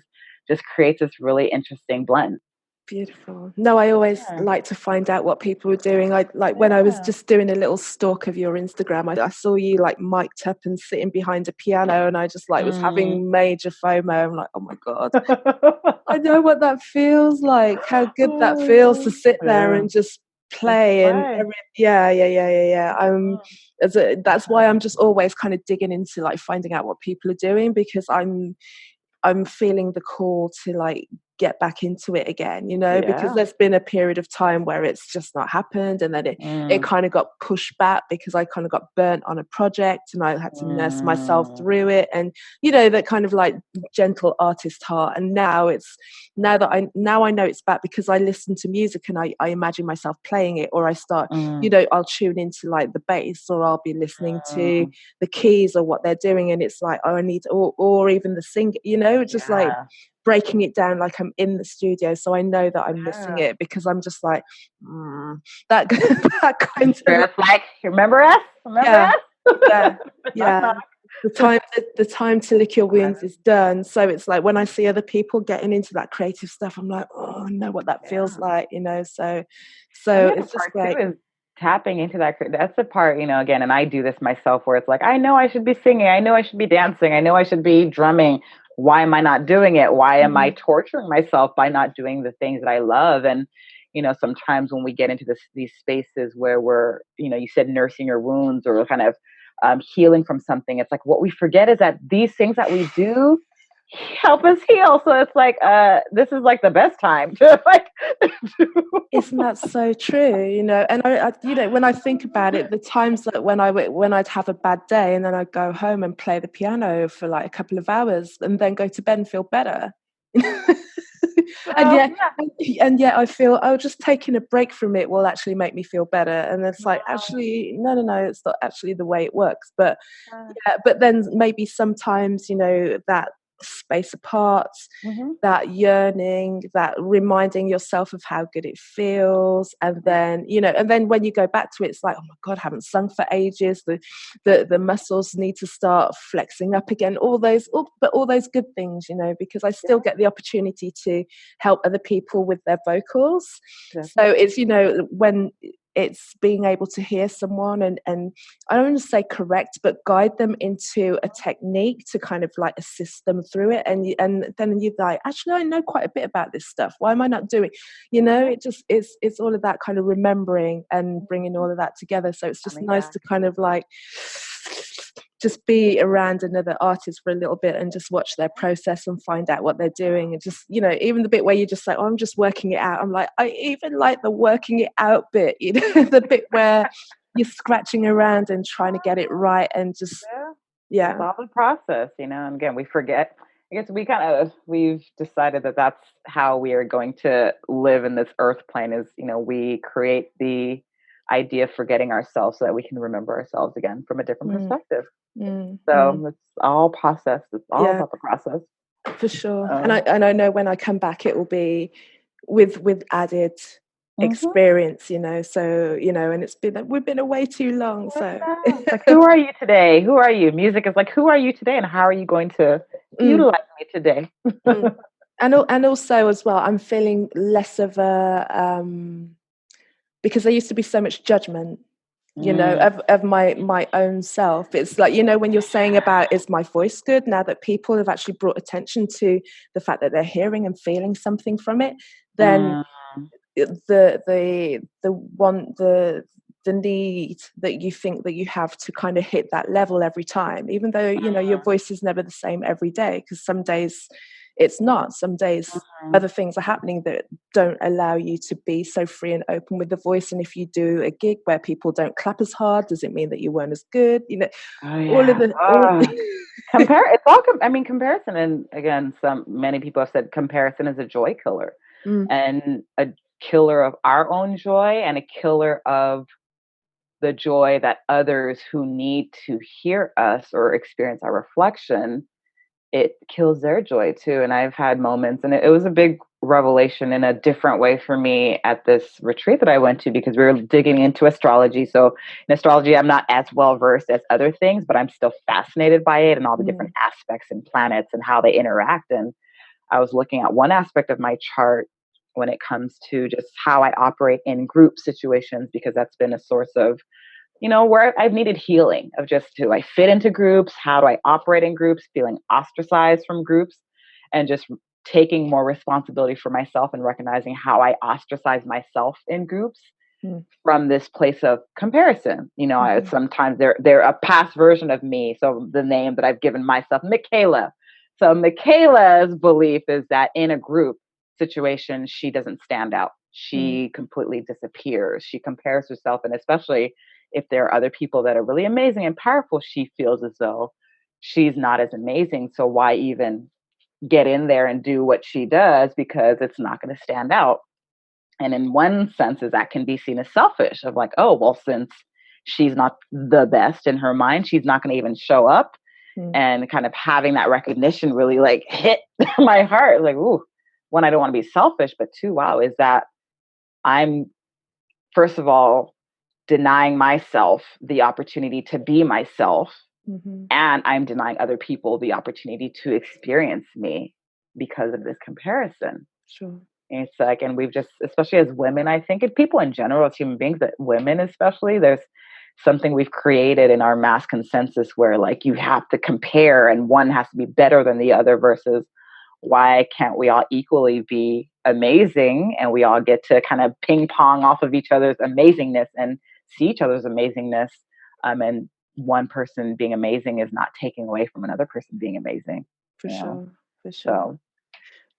just creates this really interesting blend. Beautiful. No, I always like to find out what people are doing. When I was just doing a little stalk of your Instagram, I saw you like mic'd up and sitting behind a piano, and I just like was having major FOMO. I'm like, oh my God, I know what that feels like. How good that feels to sit there and just play that's why I'm just always kind of digging into like finding out what people are doing, because I'm feeling the call to like get back into it again, because there's been a period of time where it's just not happened, and then it kind of got pushed back because I kind of got burnt on a project and I had to nurse myself through it, and that kind of like gentle artist heart. And now I know it's back because I listen to music and I imagine myself playing it, or I start I'll tune into like the bass, or I'll be listening to the keys or what they're doing, and it's like, oh, I need or even the sing, just like breaking it down like I'm in the studio, so I know that I'm missing it, because I'm just like that kind of it's like, remember us? The time to lick your wounds is done. So it's like when I see other people getting into that creative stuff, I'm like, oh, I know what that feels like, so it's just great. Tapping into that, that's the part, again, and I do this myself, where it's like, I know I should be singing, I know I should be dancing, I know I should be drumming. Why am I not doing it? Why am I torturing myself by not doing the things that I love? And, sometimes when we get into these spaces where we're, you said nursing your wounds, or kind of healing from something, it's like what we forget is that these things that we do help us heal. So it's like, this is like the best time to like Isn't that so true? And I when I think about it, the times that when I'd have a bad day and then I'd go home and play the piano for like a couple of hours and then go to bed and feel better. and yet I feel, just taking a break from it will actually make me feel better. And it's like, actually, no, it's not actually the way it works. But but then maybe sometimes, that space apart, that yearning, that reminding yourself of how good it feels, and then when you go back to it, it's like, oh my God, I haven't sung for ages, the muscles need to start flexing up again, all those good things, because I still get the opportunity to help other people with their vocals. So it's when it's being able to hear someone and I don't want to say correct, but guide them into a technique to kind of like assist them through it. And then you're like, actually, I know quite a bit about this stuff. Why am I not doing? It's all of that kind of remembering and bringing all of that together. So it's just nice to kind of like just be around another artist for a little bit and just watch their process and find out what they're doing. And just, even the bit where you just like, oh, I'm just working it out. I'm like, I even like the working it out bit, the bit where you're scratching around and trying to get it right. And just, it's all the process, and again, we forget. I guess we've decided that that's how we are going to live in this earth plane is, we create the idea of forgetting ourselves so that we can remember ourselves again from a different perspective. So it's all process. It's all about the process. For sure. And I know when I come back, it will be with added experience, so, and it's been, we've been away too long. So it's like, who are you today? Who are you? Music is like, who are you today? And how are you going to utilize me today? And also as well, I'm feeling less of a, because there used to be so much judgment, of my own self. It's like, when you're saying about, is my voice good? Now that people have actually brought attention to the fact that they're hearing and feeling something from it, then the need that you think that you have to kind of hit that level every time, even though, your voice is never the same every day, because some days it's not. Some days Mhm. other things are happening that don't allow you to be so free and open with the voice. And if you do a gig where people don't clap as hard, does it mean that you weren't as good? You know, Oh all of yeah. the all. It's all. I mean, comparison, and again, many people have said comparison is a joy killer, Mm, and a killer of our own joy, and a killer of the joy that others who need to hear us or experience our reflection, it kills their joy too. And I've had moments, and it was a big revelation in a different way for me at this retreat that I went to, because we were digging into astrology. So in astrology, I'm not as well versed as other things, but I'm still fascinated by it and all the mm, different aspects and planets and how they interact. And I was looking at one aspect of my chart when it comes to just how I operate in group situations, because that's been a source of, where I've needed healing of just, do I fit into groups? How do I operate in groups? Feeling ostracized from groups, and just taking more responsibility for myself and recognizing how I ostracize myself in groups mm, from this place of comparison. mhm, Sometimes they're a past version of me. So the name that I've given myself, Michaela. So Michaela's belief is that in a group situation, she doesn't stand out. mm, She completely disappears. She compares herself, and especially if there are other people that are really amazing and powerful, she feels as though she's not as amazing. So why even get in there and do what she does, because it's not going to stand out. And in one sense, that can be seen as selfish, of like, oh, well, since she's not the best in her mind, she's not going to even show up. mm, And kind of having that recognition really like hit my heart. Like, ooh, one, I don't want to be selfish, but two, wow, is that I'm, first of all, denying myself the opportunity to be myself. mhm. And I'm denying other people the opportunity to experience me because of this comparison. Sure. And it's like, and we've just, especially as women, I think, and people in general, as human beings, but women especially, there's something we've created in our mass consensus where like you have to compare and one has to be better than the other, versus why can't we all equally be amazing, and we all get to kind of ping pong off of each other's amazingness and see each other's amazingness. And one person being amazing is not taking away from another person being amazing, For you know? sure. For sure. So,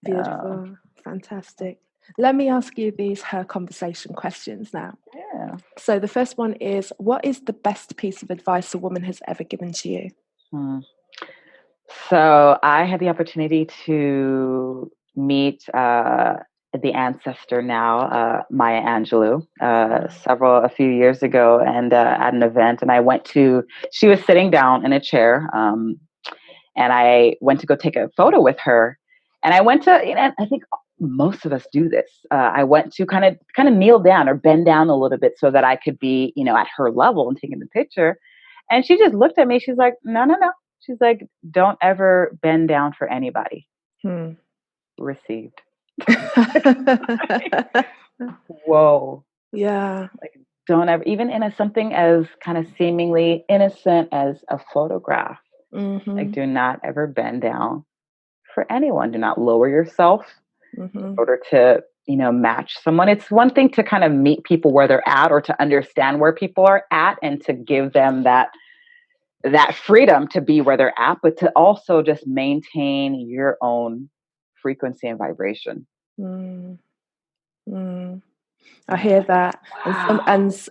yeah. Beautiful. Fantastic. Let me ask you these her conversation questions now. Yeah. So the first one is, what is the best piece of advice a woman has ever given to you? Hmm. So I had the opportunity to meet the ancestor now, Maya Angelou, a few years ago, and at an event. And she was sitting down in a chair, and I went to go take a photo with her. And I went to, I think most of us do this. I went to kind of kneel down or bend down a little bit so that I could be, at her level and taking the picture. And she just looked at me. She's like, no, no, no. She's like, don't ever bend down for anybody. Hmm. Received. Whoa. Yeah. Like, don't ever, even in something as kind of seemingly innocent as a photograph, like, Mm-hmm. do not ever bend down for anyone. Do not lower yourself in Mm-hmm. order to, match someone. It's one thing to kind of meet people where they're at, or to understand where people are at, and to give them that freedom to be where they're at, but to also just maintain your own frequency and vibration. Mm-hmm. I And it's hear like, that, wow.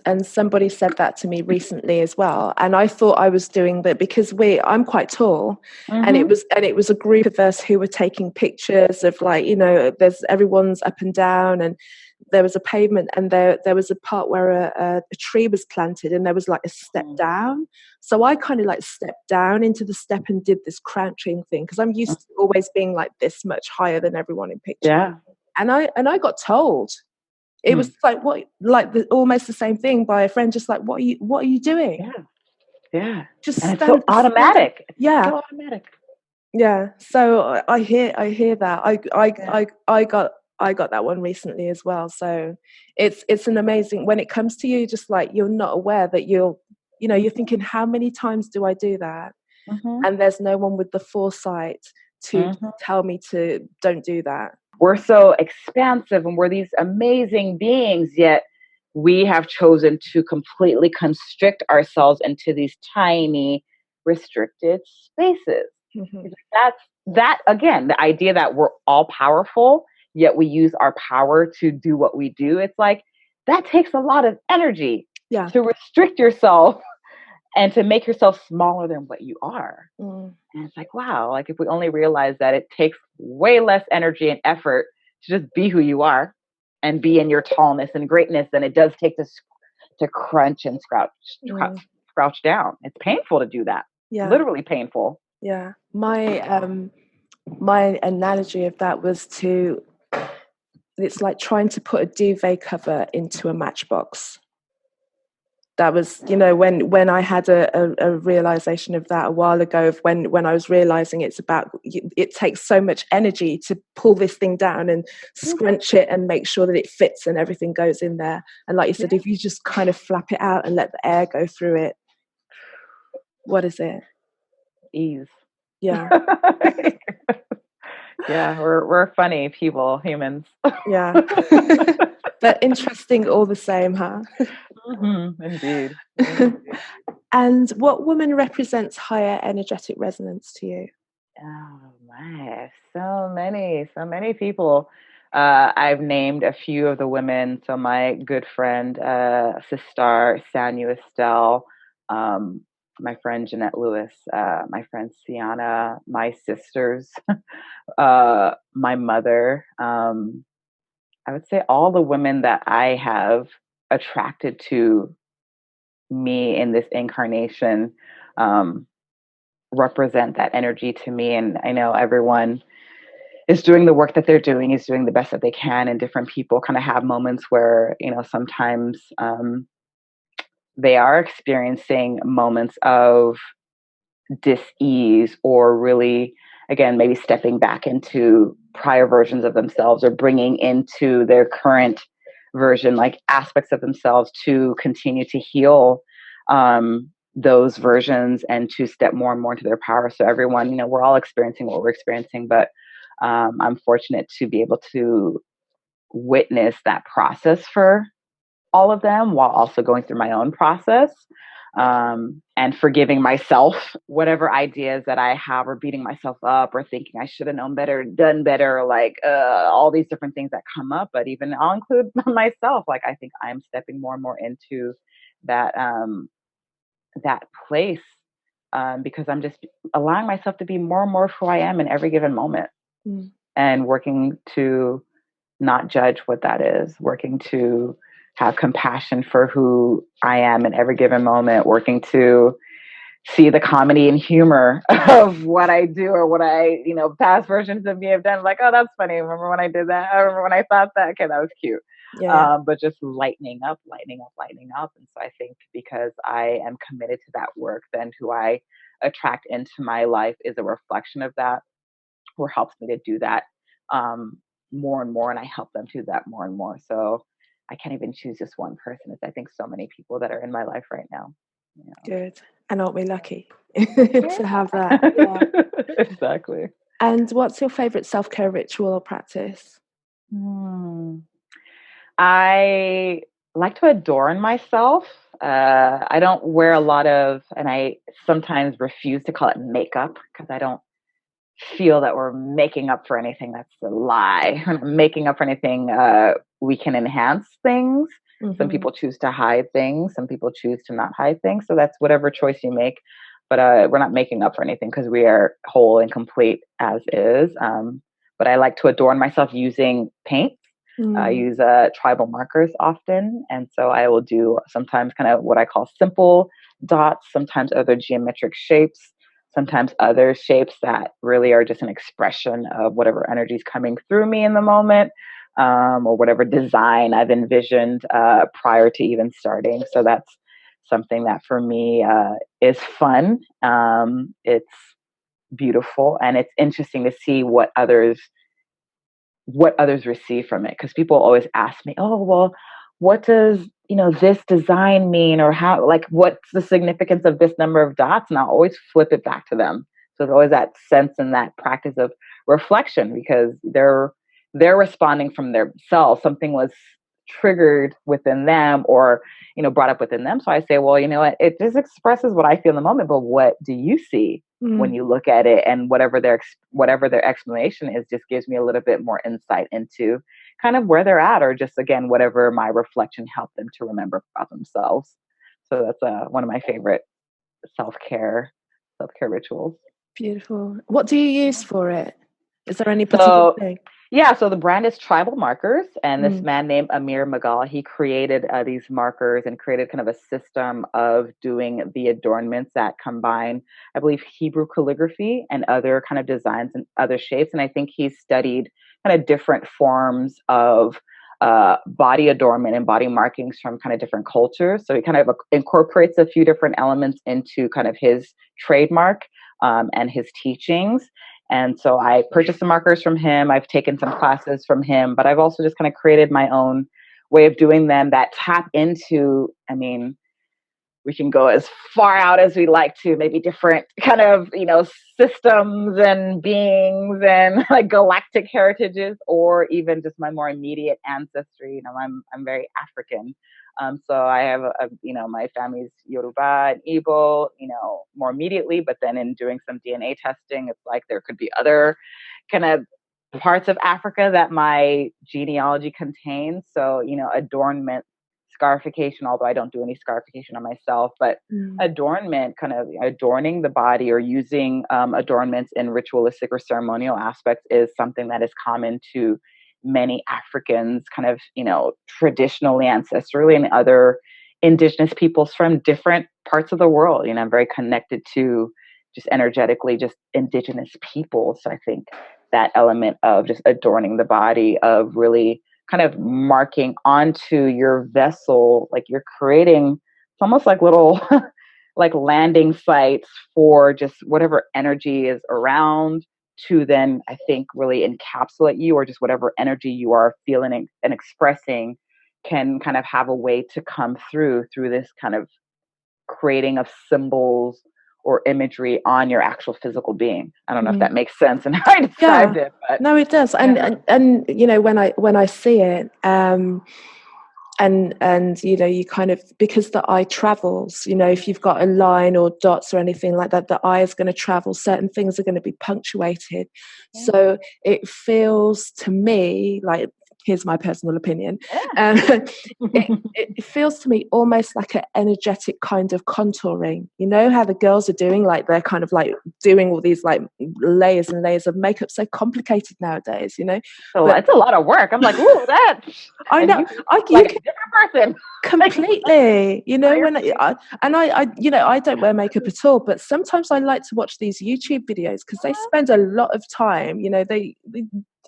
and somebody said that to me recently as well. And I thought I was doing that because I'm quite tall, and Mm-hmm. it was a group of us who were taking pictures of, like, there's everyone's up and down, and there was a pavement, and there was a part where a tree was planted, and there was like a step down. So I kind of like stepped down into the step and did this crouching thing, because I'm used to always being like this much higher than everyone in pictures. Yeah. And I got told. It Hmm. was like, what, like almost the same thing by a friend, just like, what are you doing? Yeah. Yeah. Just And it's so stand. automatic. It's Yeah, so automatic. yeah. So I hear that. Yeah. I got that one recently as well. So it's an amazing, when it comes to you, just like you're not aware that you're thinking, how many times do I do that? Mm-hmm. And there's no one with the foresight to Mm-hmm. tell me to don't do that. We're so expansive and we're these amazing beings, yet we have chosen to completely constrict ourselves into these tiny, restricted spaces. Mm-hmm. That again, the idea that we're all powerful, yet we use our power to do what we do. It's like that takes a lot of energy to restrict yourself and to make yourself smaller than what you are. Mm. And it's like, wow, like if we only realize that it takes way less energy and effort to just be who you are and be in your tallness and greatness than it does take to crunch and crouch down. It's painful to do that. Literally painful. Yeah. My analogy of that was it's like trying to put a duvet cover into a matchbox. That was, when I had a realization of that a while ago, of when I was realizing it takes so much energy to pull this thing down and scrunch it and make sure that it fits and everything goes in there. And like you said, if you just kind of flap it out and let the air go through it, what is it? Ease. Yeah. Yeah, we're funny people, humans. Yeah. But interesting all the same, huh? Mm-hmm, indeed. And what woman represents higher energetic resonance to you? Oh my, so many people. I've named a few of the women. So my good friend, Sistar, Sanu Estelle, my friend Jeanette Lewis, my friend Sienna, my sisters, my mother. I would say all the women that I have attracted to me in this incarnation represent that energy to me. And I know everyone is doing the work that they're doing, is doing the best that they can. And different people kind of have moments where, sometimes they are experiencing moments of dis-ease, or really, again, maybe stepping back into prior versions of themselves, or bringing into their current version, like aspects of themselves, to continue to heal those versions and to step more and more into their power. So everyone, we're all experiencing what we're experiencing, but I'm fortunate to be able to witness that process for all of them, while also going through my own process, and forgiving myself whatever ideas that I have, or beating myself up, or thinking I should have known better, done better, like all these different things that come up. But even I'll include myself, like I think I'm stepping more and more into that that place, because I'm just allowing myself to be more and more of who I am in every given moment, and working to not judge what that is, working to have compassion for who I am in every given moment, working to see the comedy and humor of what I do, or what past versions of me have done. Like, oh, that's funny. Remember when I did that? I remember when I thought that. Okay, that was cute. Yeah. But just lightening up. And so I think because I am committed to that work, then who I attract into my life is a reflection of that, or helps me to do that more and more. And I help them do that more and more. So I can't even choose just one person. It's, I think, so many people that are in my life right now. Good. And aren't we lucky to have that? Yeah. Exactly. And what's your favorite self-care ritual or practice? I like to adorn myself. I don't wear a lot of, and I sometimes refuse to call it makeup, because I don't feel that we're making up for anything. That's a lie. We're not making up for anything. We can enhance things. Mm-hmm. Some people choose to hide things. Some people choose to not hide things. So that's whatever choice you make. But we're not making up for anything, because we are whole and complete as is. But I like to adorn myself using paint. I use tribal markers often. And so I will do sometimes kind of what I call simple dots, sometimes other geometric shapes, sometimes other shapes that really are just an expression of whatever energy is coming through me in the moment, or whatever design I've envisioned prior to even starting. So that's something that for me is fun. It's beautiful, and it's interesting to see what others receive from it, because people always ask me, oh, well, what does this design mean, or how, like, what's the significance of this number of dots? And I'll always flip it back to them. So there's always that sense and that practice of reflection, because they're responding from their self. Something was triggered within them, or brought up within them. So I say, well, you know what, it just expresses what I feel in the moment, but what do you see when you look at it, and whatever their explanation is just gives me a little bit more insight into kind of where they're at, or just again whatever my reflection helped them to remember about themselves. So that's one of my favorite self-care rituals. Beautiful. What do you use for it? Is there any particular So thing? yeah, so the brand is Tribal Markers, and this Mm. man named Amir Magal, he created these markers and created kind of a system of doing the adornments that combine, I believe, Hebrew calligraphy and other kind of designs and other shapes. And I think he studied kind of different forms of body adornment and body markings from kind of different cultures. So he kind of incorporates a few different elements into kind of his trademark and his teachings. And so I purchased the markers from him. I've taken some classes from him, but I've also just kind of created my own way of doing them that tap into, I mean, we can go as far out as we like to, maybe different kind of, systems and beings and like galactic heritages, or even just my more immediate ancestry. I'm very African. So I have, my family's Yoruba and Igbo, more immediately, but then in doing some DNA testing, it's like there could be other kind of parts of Africa that my genealogy contains. So, adornment, scarification, although I don't do any scarification on myself, but adornment, kind of adorning the body or using adornments in ritualistic or ceremonial aspects is something that is common to many Africans, kind of, traditionally, ancestrally, and other indigenous peoples from different parts of the world. I'm very connected to just energetically just indigenous people. So I think that element of just adorning the body, of really kind of marking onto your vessel, like you're creating, it's almost like little like landing sites for just whatever energy is around, to then I think really encapsulate you, or just whatever energy you are feeling and expressing can kind of have a way to come through this kind of creating of symbols or imagery on your actual physical being. I don't know if that makes sense and how I described it, but no, it does. And when I see it, and you kind of, because the eye travels, if you've got a line or dots or anything like that, the eye is going to travel. Certain things are going to be punctuated. So it feels to me like, here's my personal opinion, it feels to me almost like an energetic kind of contouring. How the girls are doing, like they're kind of like doing all these like layers and layers of makeup, so complicated nowadays, so it's a lot of work. I'm like, ooh, that I know, like a different person completely. When I don't wear makeup at all, but sometimes I like to watch these YouTube videos because they spend a lot of time.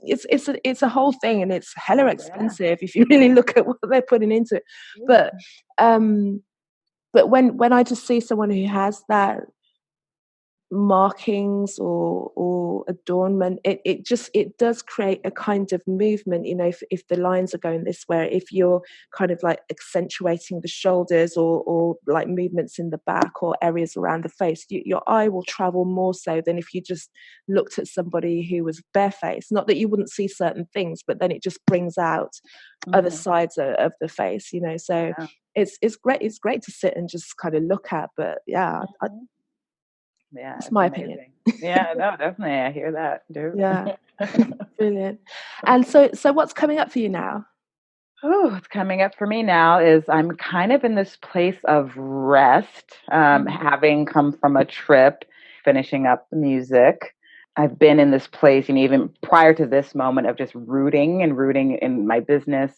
It's a whole thing, and it's hella expensive if you really look at what they're putting into it. But when I just see someone who has that markings or adornment, it does create a kind of movement, if the lines are going this way, if you're kind of like accentuating the shoulders or like movements in the back or areas around the face, your eye will travel more so than if you just looked at somebody who was barefaced. Not that you wouldn't see certain things, but then it just brings out other sides of the face, so it's great to sit and just kind of look at. But it's my opinion. Yeah, no, definitely. I hear that, dude. Yeah. Brilliant. And so what's coming up for you now? What's coming up for me now is I'm kind of in this place of rest, having come from a trip, finishing up the music. I've been in this place, even prior to this moment, of just rooting in my business,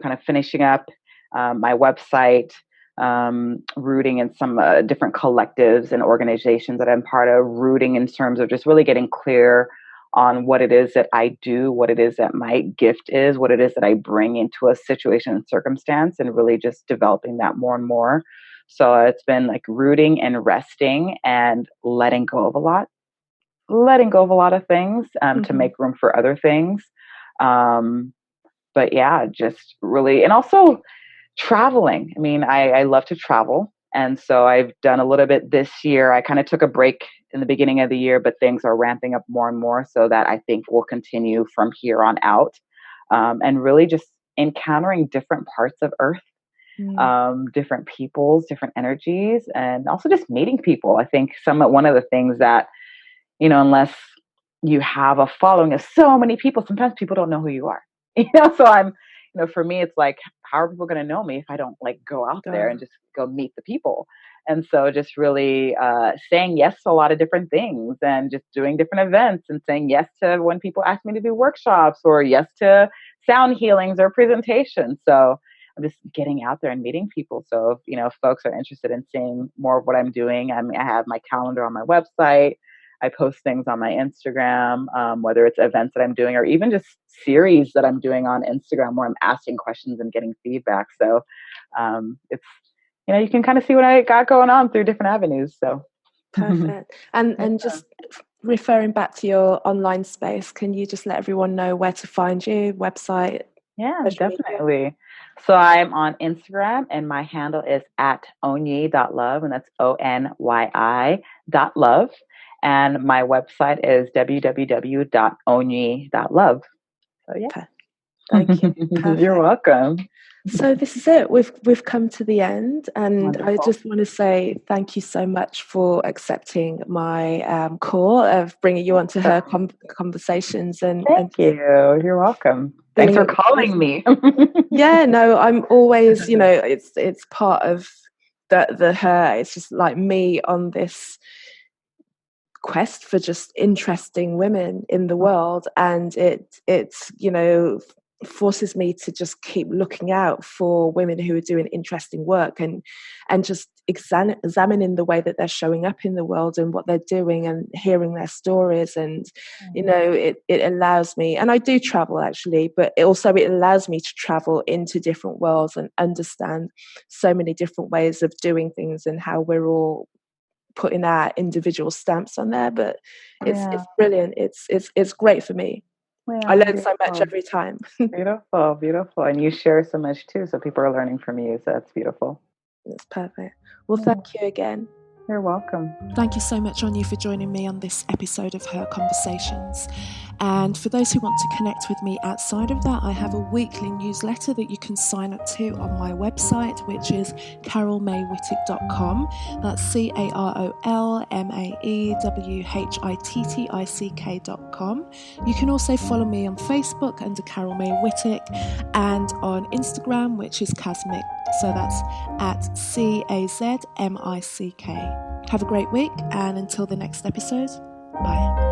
kind of finishing up my website, rooting in some different collectives and organizations that I'm part of, rooting in terms of just really getting clear on what it is that I do, what it is that my gift is, what it is that I bring into a situation and circumstance, and really just developing that more and more. So it's been like rooting and resting and letting go of a lot of things to make room for other things. But yeah, just really, and also traveling. I mean, I love to travel. And so I've done a little bit this year. I kind of took a break in the beginning of the year, but things are ramping up more and more, so that I think will continue from here on out. And really just encountering different parts of Earth, different peoples, different energies, and also just meeting people. I think one of the things that, unless you have a following of so many people, sometimes people don't know who you are. So for me, it's like, how are people going to know me if I don't like go out there and just go meet the people? And so just really saying yes to a lot of different things and just doing different events and saying yes to when people ask me to do workshops or yes to sound healings or presentations. So I'm just getting out there and meeting people. So, if folks are interested in seeing more of what I'm doing, I have my calendar on my website. I post things on my Instagram, whether it's events that I'm doing or even just series that I'm doing on Instagram where I'm asking questions and getting feedback. So it's, you can kind of see what I got going on through different avenues. So perfect. And just referring back to your online space, can you just let everyone know where to find you, website? Yeah, definitely. Media? So I'm on Instagram and my handle is at ONYI.love, and that's ONYI.love. And my website is www.onyi.love. So yeah. Thank you. You're welcome. So this is it. We've come to the end, and Wonderful. I just want to say thank you so much for accepting my call of bringing you onto her conversations. And thank you. You're welcome. Thanks for calling me. Yeah, no, I'm always, it's part of the her. It's just like me on this quest for just interesting women in the world, and it's forces me to just keep looking out for women who are doing interesting work and just examining the way that they're showing up in the world and what they're doing and hearing their stories. And it allows me, and I do travel actually, but it allows me to travel into different worlds and understand so many different ways of doing things and how we're all putting our individual stamps on there. But it's brilliant. It's great for me. I learn so much every time. Beautiful. And you share so much too, so people are learning from you. So that's beautiful. That's perfect. Well, thank you again. You're welcome. Thank you so much, ONYI, for joining me on this episode of Her Conversations. And for those who want to connect with me outside of that, I have a weekly newsletter that you can sign up to on my website, which is carolmaywhittick.com. That's carolmaywhittick.com. You can also follow me on Facebook under Carol May Whittick and on Instagram, which is Casmic. So that's at CAZMICK. Have a great week, and until the next episode, bye.